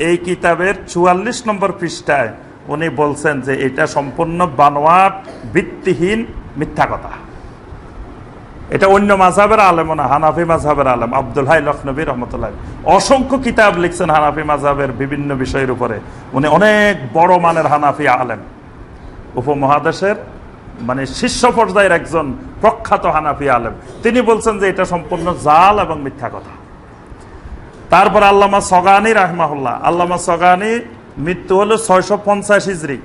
Speaker 1: এই কিতাবের 44 নম্বর পৃষ্ঠায় উনি বলছেন যে এটা সম্পূর্ণ বানোয়াট, ভিত্তিহীন মিথ্যা কথা। এটা অন্য মাযহাবের আলেম না, হানাফি মাযহাবের আলেম আব্দুল হাই লখনবী রহমতুল্লাহ অসংখ্য কিতাব লিখছেন হানাফি মাযহাবের বিভিন্ন বিষয়ের উপরে। উনি অনেক বড় মানের হানাফি আলেম, উপমহাদেশের মানে শীর্ষ পর্যায়ের একজন প্রখ্যাত হানাফি আলেম। তিনি বলছেন যে এটা সম্পূর্ণ জাল এবং মিথ্যা কথা। তারপর আল্লামা সগানি রাহমাহুল্লাহ, আল্লামা সগানি মৃত্যু হলো 650 হিজরি।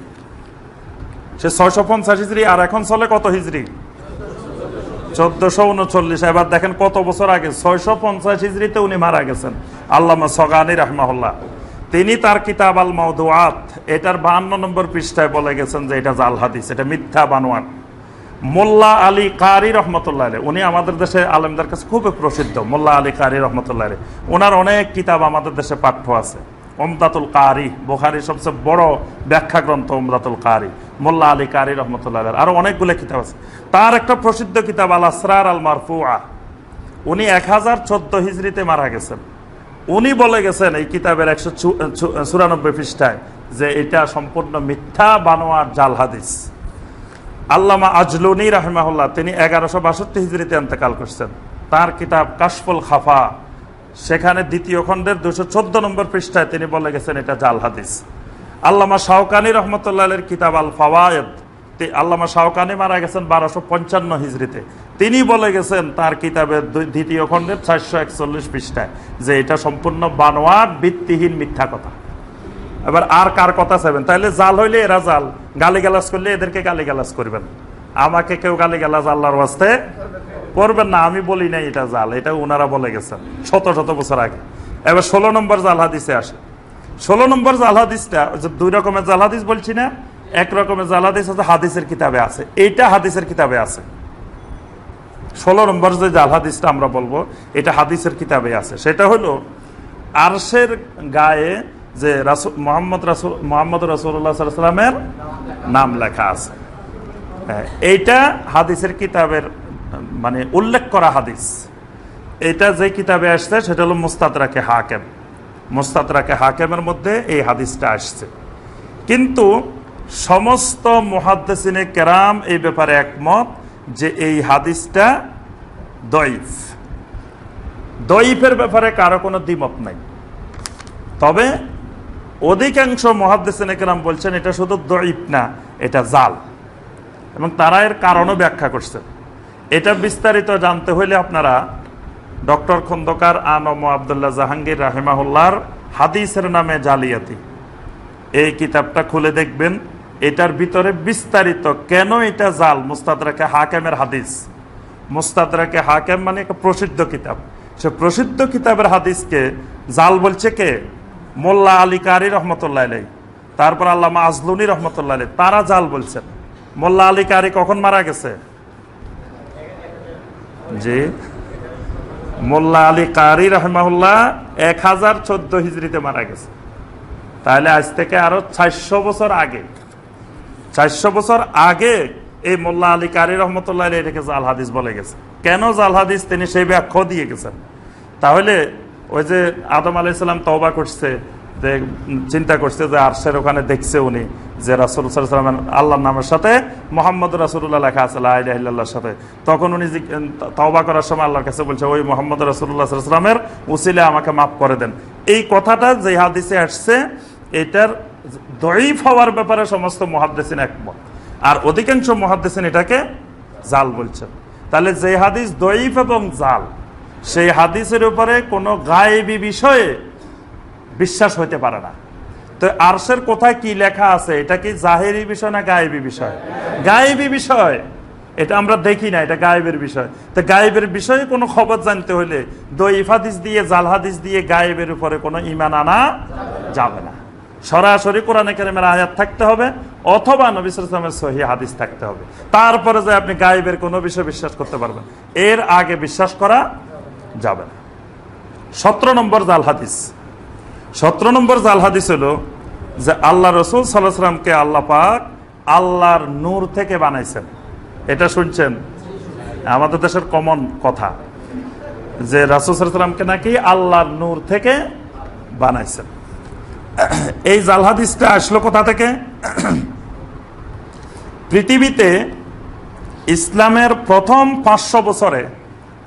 Speaker 1: সে 650 হিজরি, আর এখন চলে কত হিজরি? 1439। এবার দেখেন কত বছর আগে, 650 হিজরিতে উনি মারা গেছেন আল্লামা সগানি রাহমাহুল্লাহ। তিনি তার কিতাব আল মাওদুআত, এটার 52 নম্বর পৃষ্ঠায় বলে গেছেন যে এটা জাল হাদিস, এটা মিথ্যা বানোয়াট। মোল্লা আলী কারি রহমতুল্লাহ আলাইহি, উনি আমাদের দেশে আলেমদের কাছে খুব প্রসিদ্ধ। মোল্লা আলী কারি রহমতুল্লাহ আলাইহি, ওনার অনেক কিতাব আমাদের দেশে পাঠ্য আছে। উমদাতুল কারি, বুখারীর সবচেয়ে বড় ব্যাখ্যা গ্রন্থ উমদাতুল কারি, মোল্লা আলী কারি রহমতুল্লাহ আলাইহি। আরো অনেকগুলো কিতাব আছে। তার একটা প্রসিদ্ধ কিতাব আল আসরার আল মারফুআ, উনি 1014 হিজরিতে মারা গেছেন। উনি বলে গেছেন এই কিতাবের 194 পৃষ্ঠায় যে এটা সম্পূর্ণ মিথ্যা বানোয়াট জাল হাদিস। আল্লামা আজলুনি রাহিমাহুল্লাহ, তিনি 1162 হিজরিতে ইন্তেকাল করছেন। তার কিতাব কাশফুল খাফা, সেখানে দ্বিতীয় খণ্ডের 214 নম্বর পৃষ্ঠায় তিনি বলে গেছেন এটা জাল হাদিস। আল্লামা শাওকানি রহমতুল্লাহের কিতাব আল ফাওয়ায়েদ, আল্লামা শাওকানি মারা গেছেন 1255 হিজরিতে, তিনি বলে গেছেন তার কিতাবের দ্বিতীয় খণ্ডের 441 পৃষ্ঠায় যে এটা সম্পূর্ণ বানোয়াট, ভিত্তিহীন, মিথ্যা কথা। এবার আর কার কথা চাইবেন? তাহলে জাল হইলে এরা জাল, গালিগালাজ করলে এদেরকে গালিগালাজ করবেন, আমাকে কেউ গালিগালাজ আল্লাহর ওয়াস্তে করবেন না। আমি বলি নাই এটা জাল, এটা ওনারা বলে গেছেন শত শত বছর আগে। এবার 16 নম্বর জাল হাদিসে আসে। 16 নম্বর জাল হাদিসটা, দুই রকমের জাল হাদিস বলছি না, এক রকমের জাল হাদিস হচ্ছে হাদিসের কিতাবে আছে, এইটা হাদিসের কিতাবে আছে। 16 নম্বর যে জাল হাদিসটা আমরা বলবো এটা হাদিসের কিতাবে আছে। সেটা হলো আরশের গায়ে যে মোহাম্মদ রাসূলুল্লাহ সাল্লাল্লাহু আলাইহি ওয়াসাল্লামের নাম লেখা আছে। এইটা হাদিসের কিতাবের মানে উল্লেখ করা হাদিস। এটা যে কিতাবে আসছে সেটা হলো মুস্তাদরাকে হাকিম। মুস্তাদরাকে হাকিমের মধ্যে এই হাদিসটা আসছে। কিন্তু সমস্ত মুহাদ্দিসিনে কেরাম এই ব্যাপারে একমত যে এই হাদিসটা দঈফ। দঈফের ব্যাপারে কারো কোনো দ্বিমত নাই। তবে অধিকাংশ মুহাদ্দিসিনে কেরাম বলছেন এটা শুধু দঈফ না, এটা জাল, এবং তারা এর কারণও ব্যাখ্যা করছেন। এটা বিস্তারিত জানতে হইলে আপনারা ডক্টর খন্দকার আনম আব্দুল্লাহ জাহাঙ্গীর রাহিমাহুল্লাহর হাদিসের নামে জালিয়াতি এই কিতাবটা খুলে দেখবেন। এটার ভিতরে বিস্তারিত কেন এটা জাল, মুস্তাদরাকে হাকিমের হাদিস। মুস্তাদরাকে হাকিম মানে একটা প্রসিদ্ধ কিতাব, সে প্রসিদ্ধ কিতাবের হাদিসকে জাল বলছে কে? মোল্লা আলী কারি রহমতুল্লাহ আলাইহি, তারপর আল্লামা আজলুনি রহমতুল্লাহ আলাইহি, তারা জাল বলছেন। মোল্লা আলী কারি কখন মারা গেছে? জি, মোল্লা আলী কারি রহমাহুল্লাহ 1014 হিজরিতে মারা গেছে। তাহলে আজ থেকে আরো 400 বছর আগে, 400 বছর আগে এই মোল্লা আলী কারি রহমতুল্লাহ এটাকে জাল হাদিস বলে গেছে। কেন জাল হাদিস তিনি সেই ব্যাখ্যা দিয়ে গেছেন। তাহলে ওই যে আদম আলাইহিস সালাম তওবা করছে, যে চিন্তা করছে যে আরশের ওখানে দেখছে উনি যে রাসূল সাল্লাল্লাহু আলাইহি ওয়াসাল্লাম আল্লাহর নামের সাথে মুহাম্মদ রাসূলুল্লাহ লেখা আছে লা ইলাহা ইল্লাল্লাহর সাথে, তখন উনি তওবা করার সময় আল্লাহর কাছে বলছে ওই মুহাম্মদ রাসূলুল্লাহ সাল্লাল্লাহু আলাইহি ওয়াসাল্লামের উসিলে আমাকে মাফ করে দেন। এই কথাটা যে হাদিসে আসছে এটার দঈফ হওয়ার ব্যাপারে সমস্ত মুহাদ্দিসিন একমত, আর অধিকাংশ মুহাদ্দিসিন এটাকে জাল বলছেন। তাহলে যে হাদিস দঈফ এবং জাল, সেই হাদিসের উপরে কোনো গায়েবী বিষয়ে বিশ্বাস হইতে পারে না। তো আরশের কোথায় কি লেখা আছে এটা কি জাহেরি বিষয় না গায়েবী বিষয়? গায়েবী বিষয়, এটা আমরা দেখি না, এটা গায়েবের বিষয়। তো গায়েবের বিষয়ে কোনো খবর জানতে হলে দঈফ হাদিস দিয়ে, জাল হাদিস দিয়ে গায়েবের উপরে কোনো ঈমান আনা যাবে না। সরাসরি কোরআনে কারিমের আয়াত থাকতে হবে অথবা নবী সাল্লাল্লাহু আলাইহি ওয়াসাল্লামের সহিহ হাদিস থাকতে হবে, তারপরে যে আপনি গায়েবের কোনো বিষয় বিশ্বাস করতে পারবেন। এর আগে বিশ্বাস করা যাবে না। 17 নম্বর জাল হাদিস। 17 নম্বর জাল হাদিস হলো যে আল্লাহ রাসূল সাল্লাল্লাহু আলাইহি ওয়াসাল্লামকে আল্লাহ পাক আল্লাহর নূর থেকে বানাইছেন। এটা শুনছেন? আমাদের দেশের কমন কথা যে রাসূল সাল্লাল্লাহু আলাইহি ওয়াসাল্লামকে নাকি আল্লাহর নূর থেকে বানাইছেন। এই জাল হাদিসটা আসলো কোথা থেকে? পৃথিবীতে ইসলামের প্রথম 500 বছরে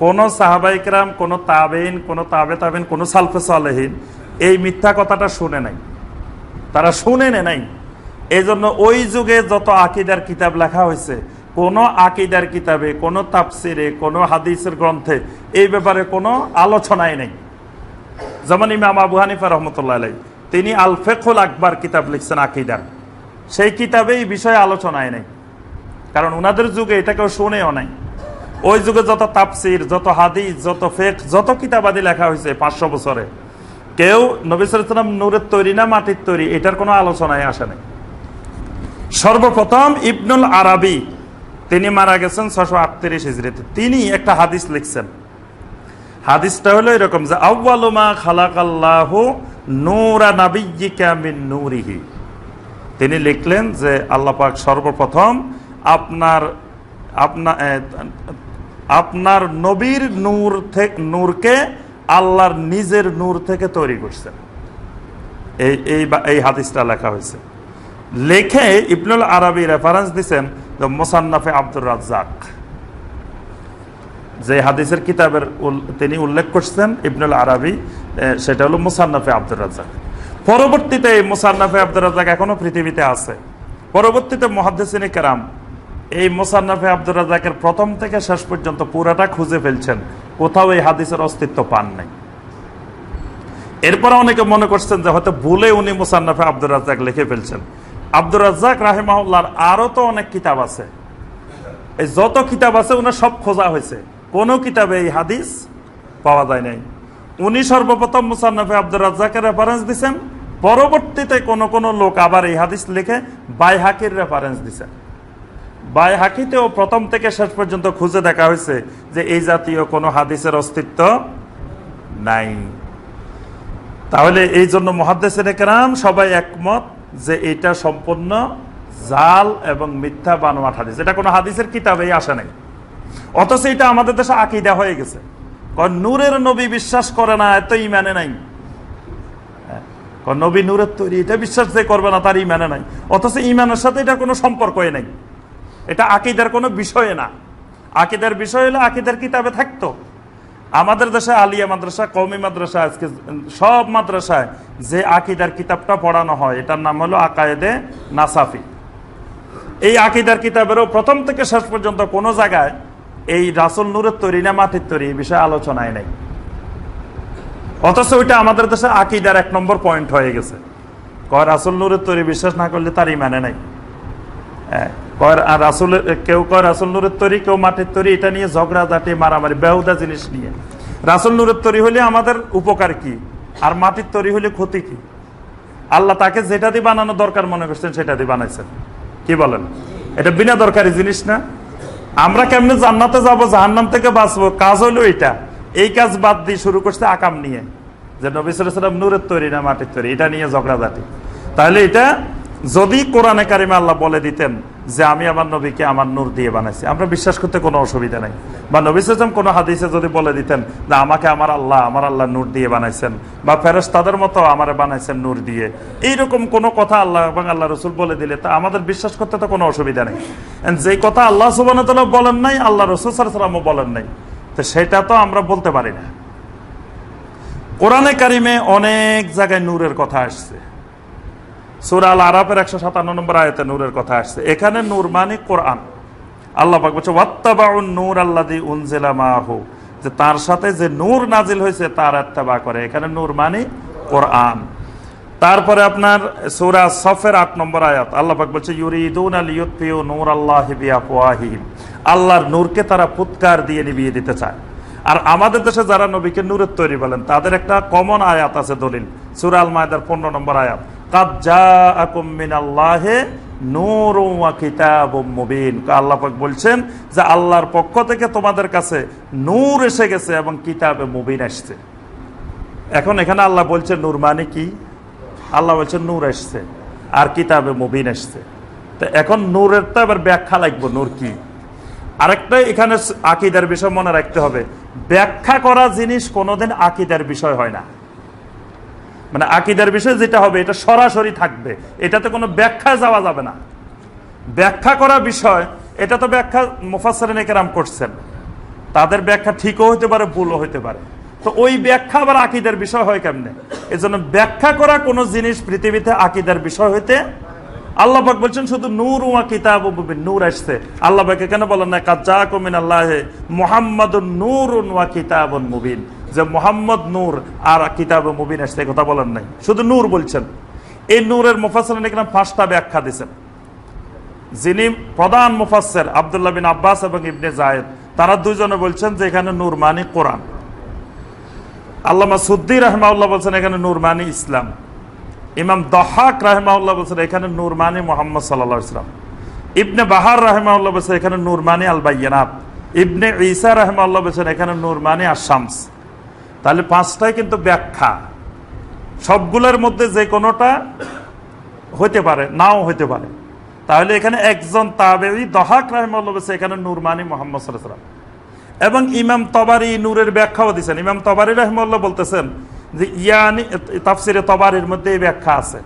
Speaker 1: কোন সাহাবায়ে কেরাম, কোন তাবেঈন, কোন তাবে তাবেঈন, কোন সালফে সালেহিন এই মিথ্যা কথাটা শুনে নাই, তারা শুনে নাই। এই জন্য ওই যুগে যত আকীদার কিতাব লেখা হয়েছে, কোন আকীদার কিতাবে, কোন তাফসিরে, কোন হাদিসের গ্রন্থে এই ব্যাপারে কোনো আলোচনাই নেই। যেমন ইমাম আবু হানিফা রহমতুল্লাহ আলাইহি তিনি আল ফিকহুল আকবার কিতাব লিখছেন আকীদার, সেই কিতাবে এই বিষয়ে আলোচনায় নেই, কারণ ওনাদের যুগে এটা কেউ শুনেও নাই। ওই যুগে যত তাফসির, যত হাদিস, যত ফিকহ, যত কিতাবাদি লেখা হয়েছে 500 বছরে, কেউ নবী সাল্লাল্লাহু আলাইহি ওয়াসাল্লাম নূরের তৈরি না মাটির তৈরি এটার কোনো আলোচনায় আসে নাই। সর্বপ্রথম ইবনুল আরাবী, তিনি মারা গেছেন 638 হিজরিতে, তিনি একটা হাদিস লিখছেন। হাদিসটা হলো এরকম যে আউয়ালু মা খালাকাল্লাহু নূরা নাবিয়্যিকা মিন নূরিহি। তিনি লিখলেন যে আল্লাহ পাক সর্বপ্রথম আপনার নবীর নূর থেকে, নূরকে আল্লাহর নিজের নূর থেকে তৈরি করছেন। এই হাদিসটা লেখা হয়েছে। লেখে ইবনুল আরাবী রেফারেন্স দিচ্ছেন মুসান্নাফে আব্দুর রাজ্জাক। যে হাদিসের কিতাবের তিনি উল্লেখ করছেন ইবনুল আরাবী, সেটা হলো মুসান্নাফে আব্দুর রাজ্জাক। পরবর্তীতে এই মুসান্নাফে আব্দুর রাজ্জাক এখনো পৃথিবীতে আছে। পরবর্তীতে মুহাদ্দিসিনে কেরাম এই মুসান্নাফে আব্দুর রাজ্জাকের প্রথম থেকে শেষ পর্যন্ত পুরাটা খুঁজে ফেলছেন, কোথাও এই হাদিসের অস্তিত্ব পান নাই। এরপর অনেকে মনে করছেন যে হয়তো ভুলে উনি মুসান্নাফে আব্দুর রাজ্জাক লিখে ফেলছেন। আব্দুর রাজ্জাক রাহিমাহুল্লাহর আরো তো অনেক কিতাব আছে, এই যত কিতাব আছে উনার সব খোঁজা হয়েছে, কোনো কিতাবে এই হাদিস পাওয়া যায় নাই। উনি সর্বপ্রথম মুসান্নাফে আব্দুর রাজ্জাকের রেফারেন্স দিচ্ছেন, পরবর্তীতে কোন কোন লোক আবার এই হাদিস লিখে বাইহাকির রেফারেন্স দিচ্ছেন। বাইহাকিতেও প্রথম থেকে শেষ পর্যন্ত খুঁজে দেখা হয়েছে যে এই জাতীয় কোনো হাদিসের অস্তিত্ব নাই। তাহলে এই জন্য মুহাদ্দিসিনে কেরাম সবাই একমত যে এটা সম্পূর্ণ জাল এবং মিথ্যা বানোয়াট হাদিস, এটা কোনো হাদিসের কিতাবেই আসে নাই। অথচ এটা আমাদের দেশে আকীদা হয়ে গেছে, কারণ নূরের নবী বিশ্বাস করে না এত ইমানে নাই। নবী নূরের তৈরি এটা বিশ্বাস যে করবে না তার ইমানে নাই, অথচ ইমানের সাথে এটা কোনো সম্পর্কই নাই। এটা আকীদার কোনো বিষয় না। আকীদার বিষয় হলে আকীদার কিতাবে থাকতো। আমাদের দেশে আলিয়া মাদ্রাসা, কওমি মাদ্রাসা, আজকে সব মাদ্রাসায় যে আকীদার কিতাবটা পড়ানো হয় এটার নাম হলো আকায়েদে নাসাফি। এই আকীদার কিতাবেরও প্রথম থেকে শেষ পর্যন্ত কোনো জায়গায় এই রাসূল নূরের তৈরি না মাটির তৈরি এই বিষয়ে আলোচনায় নেই। অথচ ওইটা আমাদের দেশে আকীদার 1 নম্বর পয়েন্ট হয়ে গেছে। কয় রাসূল নূরের তৈরি বিশ্বাস না করলে তার ইমানে নাই। কেউ কয় রাসূল নূরের তৈরি, কেউ মাটির তৈরি, এটা নিয়ে ঝগড়াঝাটি মারামারি বেহুদা জিনিস নিয়ে। রাসূল নূরের তৈরি হলে আমাদের উপকার কি, আর মাটির তৈরি হলে ক্ষতি কি? আল্লাহ তাকে যেটা দিয়ে বানানো দরকার মনে করছেন সেটা দিয়ে বানাইছেন। কি বলেন? এটা বিনা দরকারি জিনিস না? আমরা কেমনে জান্নাতে যাবো, জাহান্নাম থেকে বাঁচবো, কাজ হলো এটা। এই কাজ বাদ দিয়ে শুরু করছে আকাম নিয়ে, যে নবী সাল্লাল্লাহু আলাইহি ওয়াসাল্লাম নূরের তৈরি না মাটির তৈরি, এটা নিয়ে ঝগড়াঝাটি। তাহলে এটা যদি কোরআনে কারিমে আল্লাহ বলে দিতেন যে আমি আমার নবীকে আমার নূর দিয়ে বানাইছি, আমরা বিশ্বাস করতে কোনো অসুবিধা নাই। বা নবী সাল্লাল্লাহু আলাইহি ওয়াসাল্লাম কোনো হাদিসে যদি বলে দিতেন যে আমাকে আমার আল্লাহ নূর দিয়ে বানাইছেন, বা ফেরেশতাদের মতো আমারে বানাইছেন নূর দিয়ে, এইরকম কোনো কথা আল্লাহ এবং আল্লাহ রসুল বলে দিলে তা আমাদের বিশ্বাস করতে তো কোনো অসুবিধা নেই। যে কথা আল্লাহ সুবহানাহু ওয়া তাআলা বলেন নাই, আল্লাহ রসুল সাল্লাল্লাহু আলাইহি ওয়াসাল্লামও বলেন নাই, তো সেটা তো আমরা বলতে পারি না। কোরআনে কারিমে অনেক জায়গায় নূরের কথা আসছে। সূরা আল আরাফের 157 নম্বর আয়াতে নূরের কথা আসছে। এখানে নূর মানে কোরআন। আল্লাহ পাক বলছে ওয়াত্তাবাউন নূর আল্লাযী উনজিলা মাহু, যে তার সাথে যে নূর নাজিল হয়েছে তার ইত্তেবা করে। এখানে নূর মানে কোরআন। তারপরে আপনার সূরা সফের 8 নম্বর আয়াত আল্লাহ পাক বলছে ইউরিদুনা লিইউতফিউ নূরাল্লাহি বিআফওয়াহিহিম, আল্লাহর নূরকে তারা ফুৎকার দিয়ে নিভিয়ে দিতে চায়। আর আমাদের দেশে যারা নবীকে নূরের তৈরি বলেন তাদের একটা কমন আয়াত আছে, দলিল, সূরা আল মায়দার 15 নম্বর আয়াত, কাদ জাআকুম মিনাল্লাহি নূরুন ওয়া কিতাবুম মুবিন। আল্লাহ পাক বলছেন যে আল্লাহর পক্ষ থেকে তোমাদের কাছে নূর এসে গেছে এবং কিতাবে মুবিন আসছে। এখন এখানে আল্লাহ বলছে নূর মানে কি? আল্লাহ বলছেন নূর আসছে আর কিতাবে মুবিন আসছে। তো এখন নূরের তো আবার ব্যাখ্যা লাগবে, নূর কি। আরেকটা এখানে আকীদার বিষয় মনে রাখতে হবে, ব্যাখ্যা করা জিনিস কোনোদিন আকীদার বিষয় হয় না। মানে আকীদার বিষয় যেটা হবে এটা সরাসরি থাকবে, এটাতে কোনো ব্যাখ্যা যাওয়া যাবে না। ব্যাখ্যা করা বিষয় এটা তো ব্যাখ্যা মুফাসসিরিনে কেরাম করছেন, তাদের ব্যাখ্যা ঠিকও হতে পারে ভুলও হতে পারে। তো ওই ব্যাখ্যা আবার আকীদার বিষয় হয় কেমনে? এজন্য ব্যাখ্যা করা কোনো জিনিস পৃথিবীতে আকীদার বিষয় হইতে, আল্লাহ পাক বলছেন শুধু নূর ওয়া কিতাবুম মুবিন, নূর আসছে। আল্লাহ পাক কেন বলেন না কাদ জাআকুম মিনাল্লাহি মুহাম্মাদুন নূরুন ওয়া কিতাবুন মুবিন, যে মুহাম্মদ নূর আর কিতাবে মুবিন আসছে, কথা বলেন নাই, শুধু নূর বলছেন। এই নূরের মুফাসসিরিনে কেরাম 5টা ব্যাখ্যা দিয়েছেন। যিনি প্রধান মুফাসসির আব্দুল্লাহ বিন আব্বাস এবং ইবনে যায়েদ, তারা দুইজনে বলছেন যে এখানে নূর মানে কোরআন। আল্লামা সুদ্দী রাহিমাহুল্লাহ বলছেন এখানে নূর মানে ইসলাম। ইমাম দহাক রাহিমাহুল্লাহ বলছেন এখানে নূর মানে মুহাম্মদ সাল্লাল্লাহু আলাইহি ওয়াসাল্লাম। ইবনে বাহার রাহিমাহুল্লাহ বলছেন এখানে নূর মানে আল বাইয়িনাত। ইবনে ঈসা রাহিমাহুল্লাহ বলছেন এখানে নূর মানে আশ-শামস। তাহলে 5টাই কিন্তু ব্যাখ্যা, সবগুলোর মধ্যে যে কোনোটা হতে পারে, নাও হতে পারে। তাহলে এখানে একজন তাবেঈ দহাক রাহিমাহুল্লাহ বলছেন এখানে নূর মানে মুহাম্মদ সাল্লাল্লাহু আলাইহি ওয়াসাল্লাম। এবং ইমাম তবারি নূরের ব্যাখ্যাও দিয়েছেন। ইমাম তবারি রাহিমাহুল্লাহ বলতেছেন যে ইয়ানি, তাফসিরে তবারির মধ্যে এই ব্যাখ্যা আছে,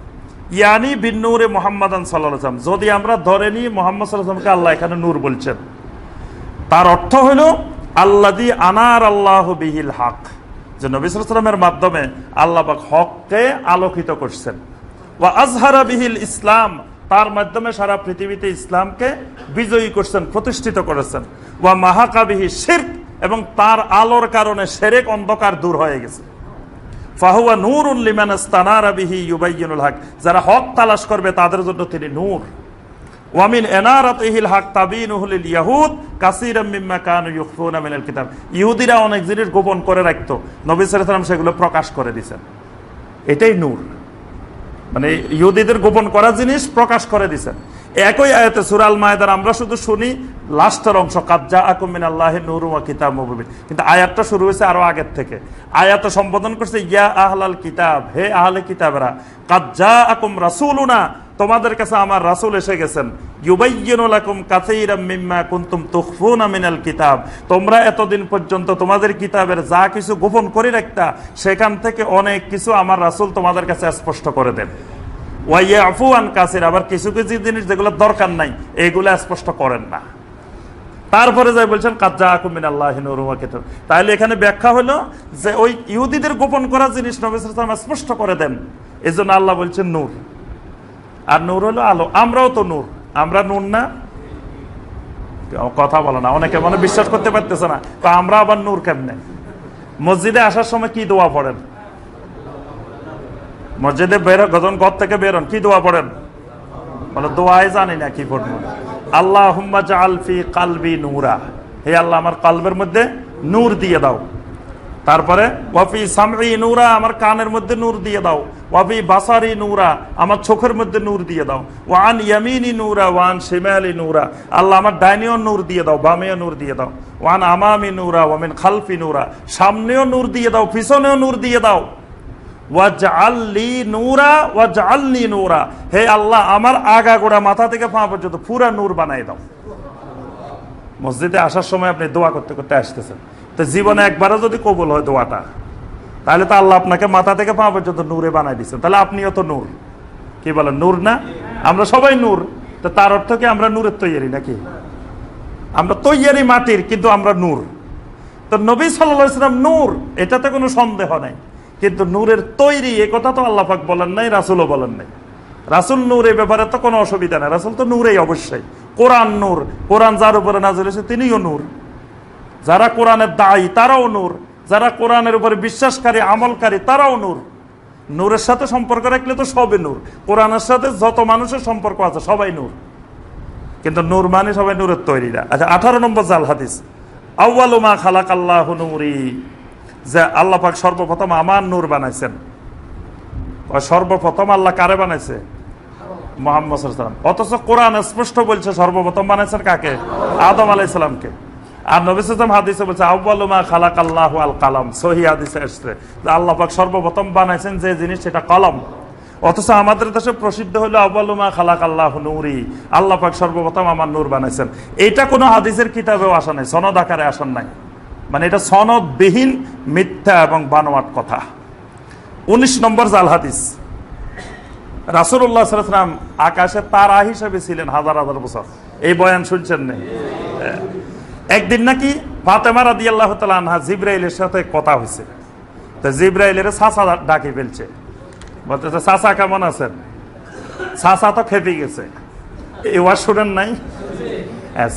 Speaker 1: ইয়ানি বিন নূরে মুহাম্মাদান সাল্লাল্লাহু আলাইহি ওয়াসাল্লাম, যদি আমরা ধরে নিই মুহাম্মদ সাল্লাল্লাহু আলাইহি ওয়াসাল্লামকে আল্লাহ এখানে নূর বলছেন, তার অর্থ হলো আল্লাযী আনার আল্লাহু বিহিল হক, যে নবী সাল্লাল্লাহু আলাইহি ওয়াসাল্লামের মাধ্যমে আল্লাহ পাক হককে আলোকিত করছেন। ওয়া আযহারা বিহিল ইসলাম, তার মাধ্যমে সারা পৃথিবীতে ইসলামকে বিজয়ী করছেন, প্রতিষ্ঠিত করেছেন। ওয়া মাহাকা বিহি শিরক, এবং তার আলোর কারণে শিরক অন্ধকার দূর হয়ে গেছে। ফাহুয়া নূরুন লিমান ইস্তানারা বিহি ইউবাইয়িনুল হক, যারা হক তালাশ করবে তাদের জন্য তিনি নূর। ওয়া মিন ইনারাতিহিল হক তাবিনুহু লিল ইয়াহুদ কাসীরাম মিম্মা কানু ইউখফুনা মিনাল কিতাব, ইহুদিরা অনেক জিনিস গোপন করে রাখতো, নবী সাল্লাল্লাহু আলাইহি ওয়াসাল্লাম সেগুলো প্রকাশ করে দিয়েছেন। এটাই নূর, মানে ইহুদিদের গোপন করা জিনিস প্রকাশ করে দিয়েছেন। একই আয়াতে সূরা আল মায়েদার আমরা শুধু শুনি লাস্টের অংশ, কাদ জাআকুম মিনাল্লাহি নূরুন ওয়া কিতাবুম মুবিন, কিন্তু আয়াতটা শুরু হয়েছে আরো আগের থেকে। আয়াতে সম্বোধন করছে ইয়া আহলাল কিতাব, হে আহলে কিতাবরা, কাদ জাআকুম রাসূলুনা, তোমাদের কাছে আমার রাসূল এসে গেছেন, ইউবাইয়িনু লাকুম কাসীরাম মিম্মা কুনতুম তুখফুনা মিনাল কিতাব, তোমরা এতদিন পর্যন্ত তোমাদের কিতাবের যা কিছু গোপন করে রাখতা সেখান থেকে অনেক কিছু আমার রাসূল তোমাদের কাছে স্পষ্ট করে দেন। ওয়া ইয়াফু আন কাসীর, আবার কিছু কিছু জিনিস যেগুলো দরকার নাই এগুলো স্পষ্ট করেন না। তারপরে যাই বলছেন কাদ জাআকুম মিনাল্লাহি নূরুন ওয়া কিতাব, তাহলে এখানে ব্যাখ্যা হলো যে ওই ইহুদিদের গোপন করা জিনিস নবী সাল্লাল্লাহু আলাইহি ওয়াসাল্লাম স্পষ্ট করে দেন, এজন্য আল্লাহ বলছেন নূর। আর নূর হলো আলো, আমরাও তো নূর, আমরা নূর না? কথা বলে না, অনেকে মনে বিশ্বাস করতে পারতেছে না, তো আমরা আবার নূর কেমনে? মসজিদে আসার সময় কি দোয়া পড়েন? মসজিদে যখন ঘর থেকে বেরোন কি দোয়া পড়েন? বলে দোয়াই জানি না কি পড়বো। আল্লাহুম্মা জাআল ফি কলবি নূরা, হে আল্লাহ আমার কলবের মধ্যে নূর দিয়ে দাও। তারপরে ওয়াফি সামঈ নূরা, আমার কানের মধ্যে নূর দিয়ে দাও। ওয়াফি বাসারি নূরা, আমার চোখের মধ্যে নূর দিয়ে দাও। ওয়ান ইয়ামিনি নূরা ওয়ান শিমালি নূরা, আল্লাহ আমার ডাইনেও নূর দিয়ে দাও, বামেও নূর দিয়ে দাও। ওয়ান আমামি নূরা ওয়া মিন খালফি নূরা, সামনেও নূর দিয়ে দাও, পিছনেও নূর দিয়ে দাও। ওয়াজআললি নূরা ওয়াজআলনি নূরা, হে আল্লাহ আমার আগাগোড়া মাথা থেকে পা পর্যন্ত পুরা নূর বানাই দাও। মসজিদে আসার সময় আপনি দোয়া করতে করতে আসতেছেন, তো জীবনে একবারও যদি কবুল হয় দোয়াটা, তাহলে তো আল্লাহ আপনাকে মাথা থেকে পা পর্যন্ত নূরে বানাই দিচ্ছেন, তাহলে আপনিও তো নূর। কি বলেন, নূর না? আমরা সবাই নূর, তো তার অর্থ কি আমরা নূরের তৈরি নাকি? আমরা তৈরি মাটির, কিন্তু আমরা নূর। তো নবী সাল্লাল্লাহু আলাইহি ওয়াসাল্লাম নূর, এটাতে কোনো সন্দেহ নাই, কিন্তু নূরের তৈরি এ কথা তো আল্লাহ পাক বলেন নাই, রাসূলও বলেন নাই। রাসূল নূর, এই ব্যাপারে তো কোনো অসুবিধা নাই, রাসূল তো নূরেই অবশ্যই। কোরআন নূর, কোরআন যার উপরে নাযিল হয়েছে তিনিও নূর। যারা কোরআনের দায়ী তারাও নূর, যারা কোরআনের উপরে বিশ্বাসকারী আমলকারী তারাও নূর। নূরের সাথে সম্পর্ক রাখলে তো সবে নূর, কোরআনের সাথে যত মানুষের সম্পর্ক আছে সবাই নূর, কিন্তু নূর মানে সবাই নূরের তৈরি না। আচ্ছা, 18 নম্বর জাল হাদিস, আউয়ালু মা খালাকাল্লাহু নূরি, যে আল্লাহ পাক সর্বপ্রথম আমার নূর বানাইছেন। সর্বপ্রথম আল্লাহ কারে বানাইছে? মুহাম্মদ সাল্লাল্লাহু আলাইহি ওয়াসাল্লাম। অথচ কোরআন স্পষ্ট বলছে সর্বপ্রথম বানাইছেন কাকে? আদম আলাইহিস সালামকে। আর নবী সাল্লাল্লাহু আলাইহি ওয়াসাল্লাম হাদিসে বলছে আউয়ালু মা খালাকাল্লাহু আল কালাম, সহিহ হাদিসে আসছে যে আল্লাহ পাক সর্বপ্রথম বানাইছেন যে জিনিস সেটা কলম। অথচ আমাদের দেশে প্রসিদ্ধ হলো আউয়ালু মা খালাকাল্লাহু নূরি, আল্লাহ পাক সর্বপ্রথম আমার নূর বানাইছেন। এইটা কোনো হাদিসের কিতাবেও আসা নাই, সনদ আকারে আসেন নাই, মানে এটা সনদবিহীন মিথ্যা এবং বানোয়াট কথা। 19 নম্বর জাল হাদিস, রাসূলুল্লাহ সাল্লাল্লাহু আলাইহি ওয়াসাল্লাম আকাশে তারা হিসেবে ছিলেন হাজার হাজার বছর। এই বয়ান শুনছেন না? একদিন নাকি ফাতেমা রাদিয়াল্লাহু তাআলা আনহা জিবরাইলের সাথে কথা হয়েছে, তো জিবরাইলের চাচা ডাকি ফেলছে, বলতেছে চাচা কেমন আছেন? চাচা তো খেপে গেছে, এই ওয়াজ শুনেন নাই?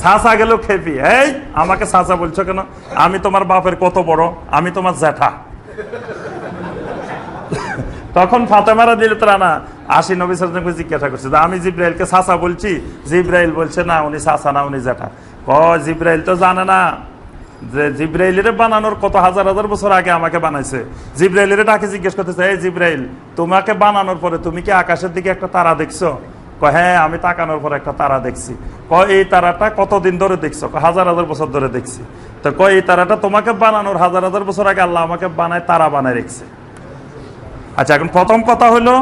Speaker 1: চাচা গেল খেপি, এই আমাকে চাচা বলছো কেন? আমি তোমার বাপের কত বড়, আমি তোমার জ্যাঠা। তখন ফাতেমা রাদিয়াল্লাহু তাআলা আনহা আসি নবী সাল্লাল্লাহু আলাইহি ওয়াসাল্লামকে জিজ্ঞাসা করছে যে আমি জিবরাইলকে চাচা বলছি? জিবরাইল বলছে না, উনি চাচা না, উনি জ্যাঠা। জিবরাইল তো জানে না যে জিবরাইলের বানানোর কত হাজার হাজার বছর আগে আমাকে বানাইছে। জিবরাইলের ডাকে জিজ্ঞেস করতেছে, এই জিবরাইল, তোমাকে বানানোর পরে তুমি কি আকাশের দিকে একটা তারা দেখছো? হ্যাঁ, আমি তাকানোর পর একটা তারা দেখছি। এই তারাটা কতদিন ধরে দেখছো? হাজার হাজার বছর ধরে দেখছি। তো এই তারাটা তোমাকে বানানোর হাজার হাজার বছর আগে আল্লাহ আমাকে বানায় তারা বানায় রেখেছে। আচ্ছা, এখন প্রথম কথা হলো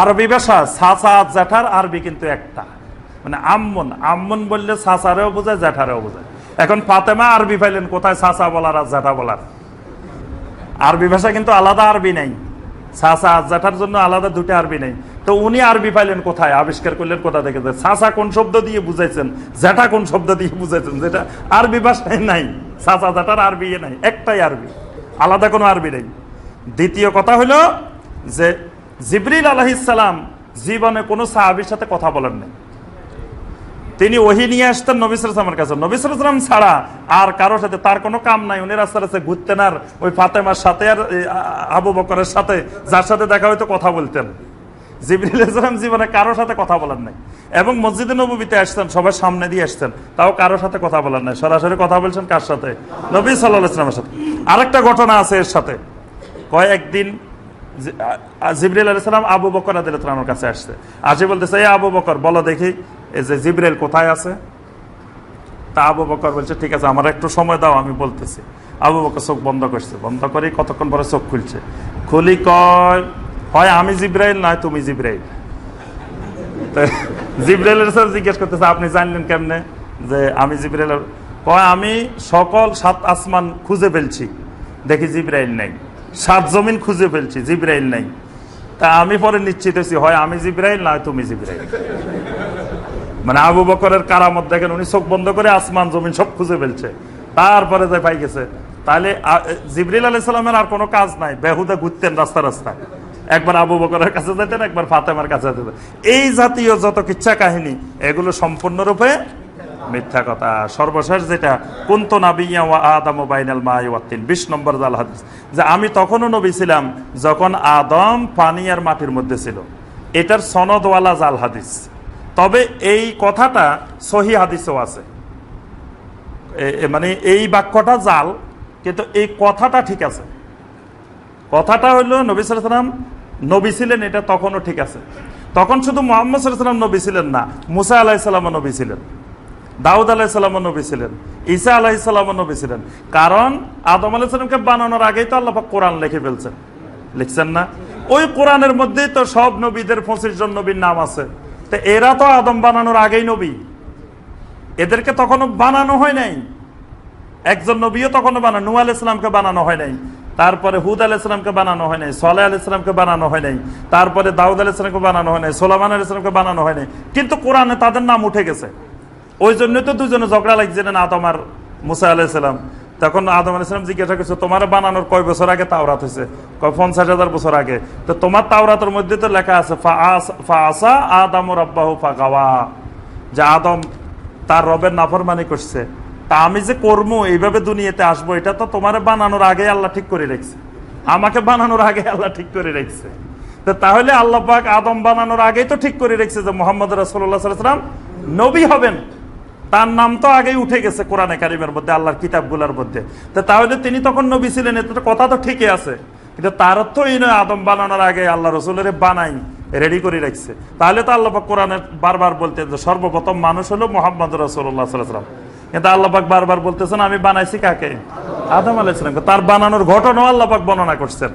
Speaker 1: আরবি ভাষা চাচা জ্যাঠার আরবি কিন্তু একটা, মানে আম্মন। আম্মন বললে চাচারেও বোঝায় জ্যাঠারেও বোঝায়। এখন ফাতেমা আরবি পাইলেন কোথায় চাচা বলার আর জ্যাঠা বলার? আরবি ভাষা কিন্তু আলাদা আরবি নেই, চাচা জ্যাঠার জন্য আলাদা দুটো আরবি নেই। তো উনি আরবি পাইলেন কোথায়, আবিষ্কার করলেন কোথা থেকে? চাচা কোন শব্দ দিয়ে বুঝাইছেন, জ্যাঠা কোন শব্দ দিয়ে বুঝাইছেন, যেটা আরবি ভাষায় নাই। চাচা জ্যাঠার আরবি নাই, একটাই আরবি, আলাদা কোনো আরবি নেই। দ্বিতীয় কথা হলো যে জিবরিল আলাইহিস সালাম জীবনে কোনো সাহাবীর সাথে কথা বলেন নাই। তিনি ওহী নিয়ে আসতেন নবী সাল্লাল্লাহু আলাইহি ওয়াসাল্লামের কাছে, নবী সাল্লাল্লাহু আলাইহি ওয়াসাল্লাম ছাড়া আর কারোর সাথে তার কোনো কাম নাই। উনি রাস্তার রাস্তায় ঘুরতেন আর ওই ফাতেমার সাথে আর আবু বকরের সাথে, যার সাথে দেখা হয়তো কথা বলতেন। জিবরিল আলাইহিস সালাম জীবনে কারোর সাথে কথা বলেন নাই। এবং মসজিদে নববীতে আসতেন, সবার সামনে দিয়ে আসতেন, তাও কারোর সাথে কথা বলেন নাই। সরাসরি কথা বলছেন কার সাথে? নবী সাল্লাল্লাহু আলাইহি ওয়াসাল্লামের সাথে। আরেকটা ঘটনা আছে এর সাথে। কয়েকদিন জিবরিল আলাইহিস সালাম আবু বকর রাদিয়াল্লাহু আনহুর কাছে আসছে, আসে বলতেছে, এই আবু বকর বলো দেখি এই যে জিবরিল কোথায় আছে? তা আবু বকর বলছে, ঠিক আছে আমার একটু সময় দাও, আমি বলতেছি। আবু বকর চোখ বন্ধ করছে, বন্ধ করে কতক্ষণ পরে চোখ খুলছে, খুলি কয়, হয় আমি জিবরাইল নয় তুমি জিবরাইল। জিবরাইল জিজ্ঞেস করতেছে, আপনি জানলেন কেমনে যে আমি জিবরাইল? কয়, আমি সকল 7 আসমান খুঁজে ফেলছি, দেখি জিবরাইল নাই। 7 জমিন খুঁজে ফেলছি, জিবরাইল নাই। তা আমি পরে নিশ্চিত হয়েছি, হয় আমি জিবরাইল নয় তুমি জিবরাইল। মানে আবু বকরের কারামত দেখেন, উনি চোখ বন্ধ করে আসমান জমিন সব খুঁজে ফেলছে, তারপরে যে পাই গেছে। তাহলে জিবরিল আলাইহিস সালামের আর কোনো কাজ নাই, বেহুদা ঘুরতেন রাস্তা রাস্তায়, একবার আবু বকরের কাছে যেতেন, একবার ফাতেমার কাছে যেতেন। এই জাতীয় যত কিচ্ছা কাহিনী, এগুলো সম্পূর্ণরূপে মিথ্যা কথা। সর্বশেষ যেটা, কুনতু নাবিয়্যা ওয়া আদামু বাইনাল মাই ওয়াত তিন, 20 নম্বর জাল হাদিস, যে আমি তখনও নবী ছিলাম যখন আদম পানি আর মাটির মধ্যে ছিল। এটার সনদওয়ালা জাল হাদিস। তবে এই কথাটা সহি হাদিসও আছে, মানে এই বাক্যটা জাল, কিন্তু এই কথাটা ঠিক আছে। কথাটা হলো নবী সাল্লাল্লাহু আলাইহি ওয়াসাল্লাম নবী ছিলেন, এটা তখনও ঠিক আছে। তখন শুধু মুহাম্মদ সাল্লাল্লাহু আলাইহি ওয়াসাল্লাম নবী ছিলেন না, মুসা আলাইহিস সালামও নবী ছিলেন, দাউদ আলাইহিস সালামও নবী ছিলেন, ঈসা আলাইহিস সালামও নবী ছিলেন। কারণ আদম আলাইহিস সালামকে বানানোর আগেই তো আল্লাহ পাক কোরআন লিখে ফেলছেন, লিখছেন না? ওই কোরআনের মধ্যেই তো সব নবীদের 25 জন নবীর নাম আছে। তো এরা তো আদম বানানোর আগেই নবী, এদেরকে তখনও বানানো হয় নাই। একজন নবীও তখনও বানানো, নূহ আলাইহিস সালামকে বানানো হয় নাই, তারপরে হুদ আলাইহিস সালামকে বানানো হয় নাই, সালেহ আলাইহিস সালামকে বানানো হয় নাই, তারপরে দাউদ আলাইহিস সালামকে বানানো হয় নাই, সুলাইমান আলাইহিস সালামকে বানানো হয় নাই। কিন্তু কোরআনে তাদের নাম উঠে গেছে। ওই জন্য তো দুজনে ঝগড়া লাগছিলেন, আদম আর মুসা আলাইহিস সালাম। তখন আদম আলাইহিস সালাম জিজ্ঞাসা করছে, তোমার বানানোর কয় বছর আগে তাওরাত হয়েছে? 50,000 বছর আগে। তো তোমার তাওরাতের মধ্যে তো লেখা আছে ফাআসা আদামু রাব্বাহু ফাগাওয়া, যে আদম তার রবের নাফরমানি করছে। তা আমি যে কর্ম এইভাবে দুনিয়াতে আসবো, এটা তো তোমার বানানোর আগে আল্লাহ ঠিক করে রেখেছে, আমাকে বানানোর আগে আল্লাহ ঠিক করে রেখেছে। তো তাহলে আল্লাহ পাক আদম বানানোর আগেই তো ঠিক করে রেখেছে যে মুহাম্মদ রাসূলুল্লাহ সাল্লাল্লাহু আলাইহি ওয়াসাল্লাম নবী হবেন। তার নাম তো আগেই উঠে গেছে কোরআনে কারিমের মধ্যে, আল্লাহর কিতাবগুলোর মধ্যে। তো তাহলে তিনি তখন নবী ছিলেন, এটা কথা তো ঠিকই আছে। কিন্তু তার অর্থ এই নয় আদম বানানোর আগে আল্লাহ রসুলের বানাই রেডি করে রাখছে। তাহলে তো আল্লাহ পাক কোরআনে বারবার বলতেন যে সর্বপ্রথম মানুষ হলো মুহাম্মদ রাসূলুল্লাহ সাল্লাল্লাহু আলাইহি ওয়াসাল্লাম। কিন্তু আল্লাহ পাক বারবার বলতেছেন আমি বানাইছি কাকে? আদম আলাইহিস সালামকে। তার বানানোর ঘটনাও আল্লাহ পাক বর্ণনা করছেন।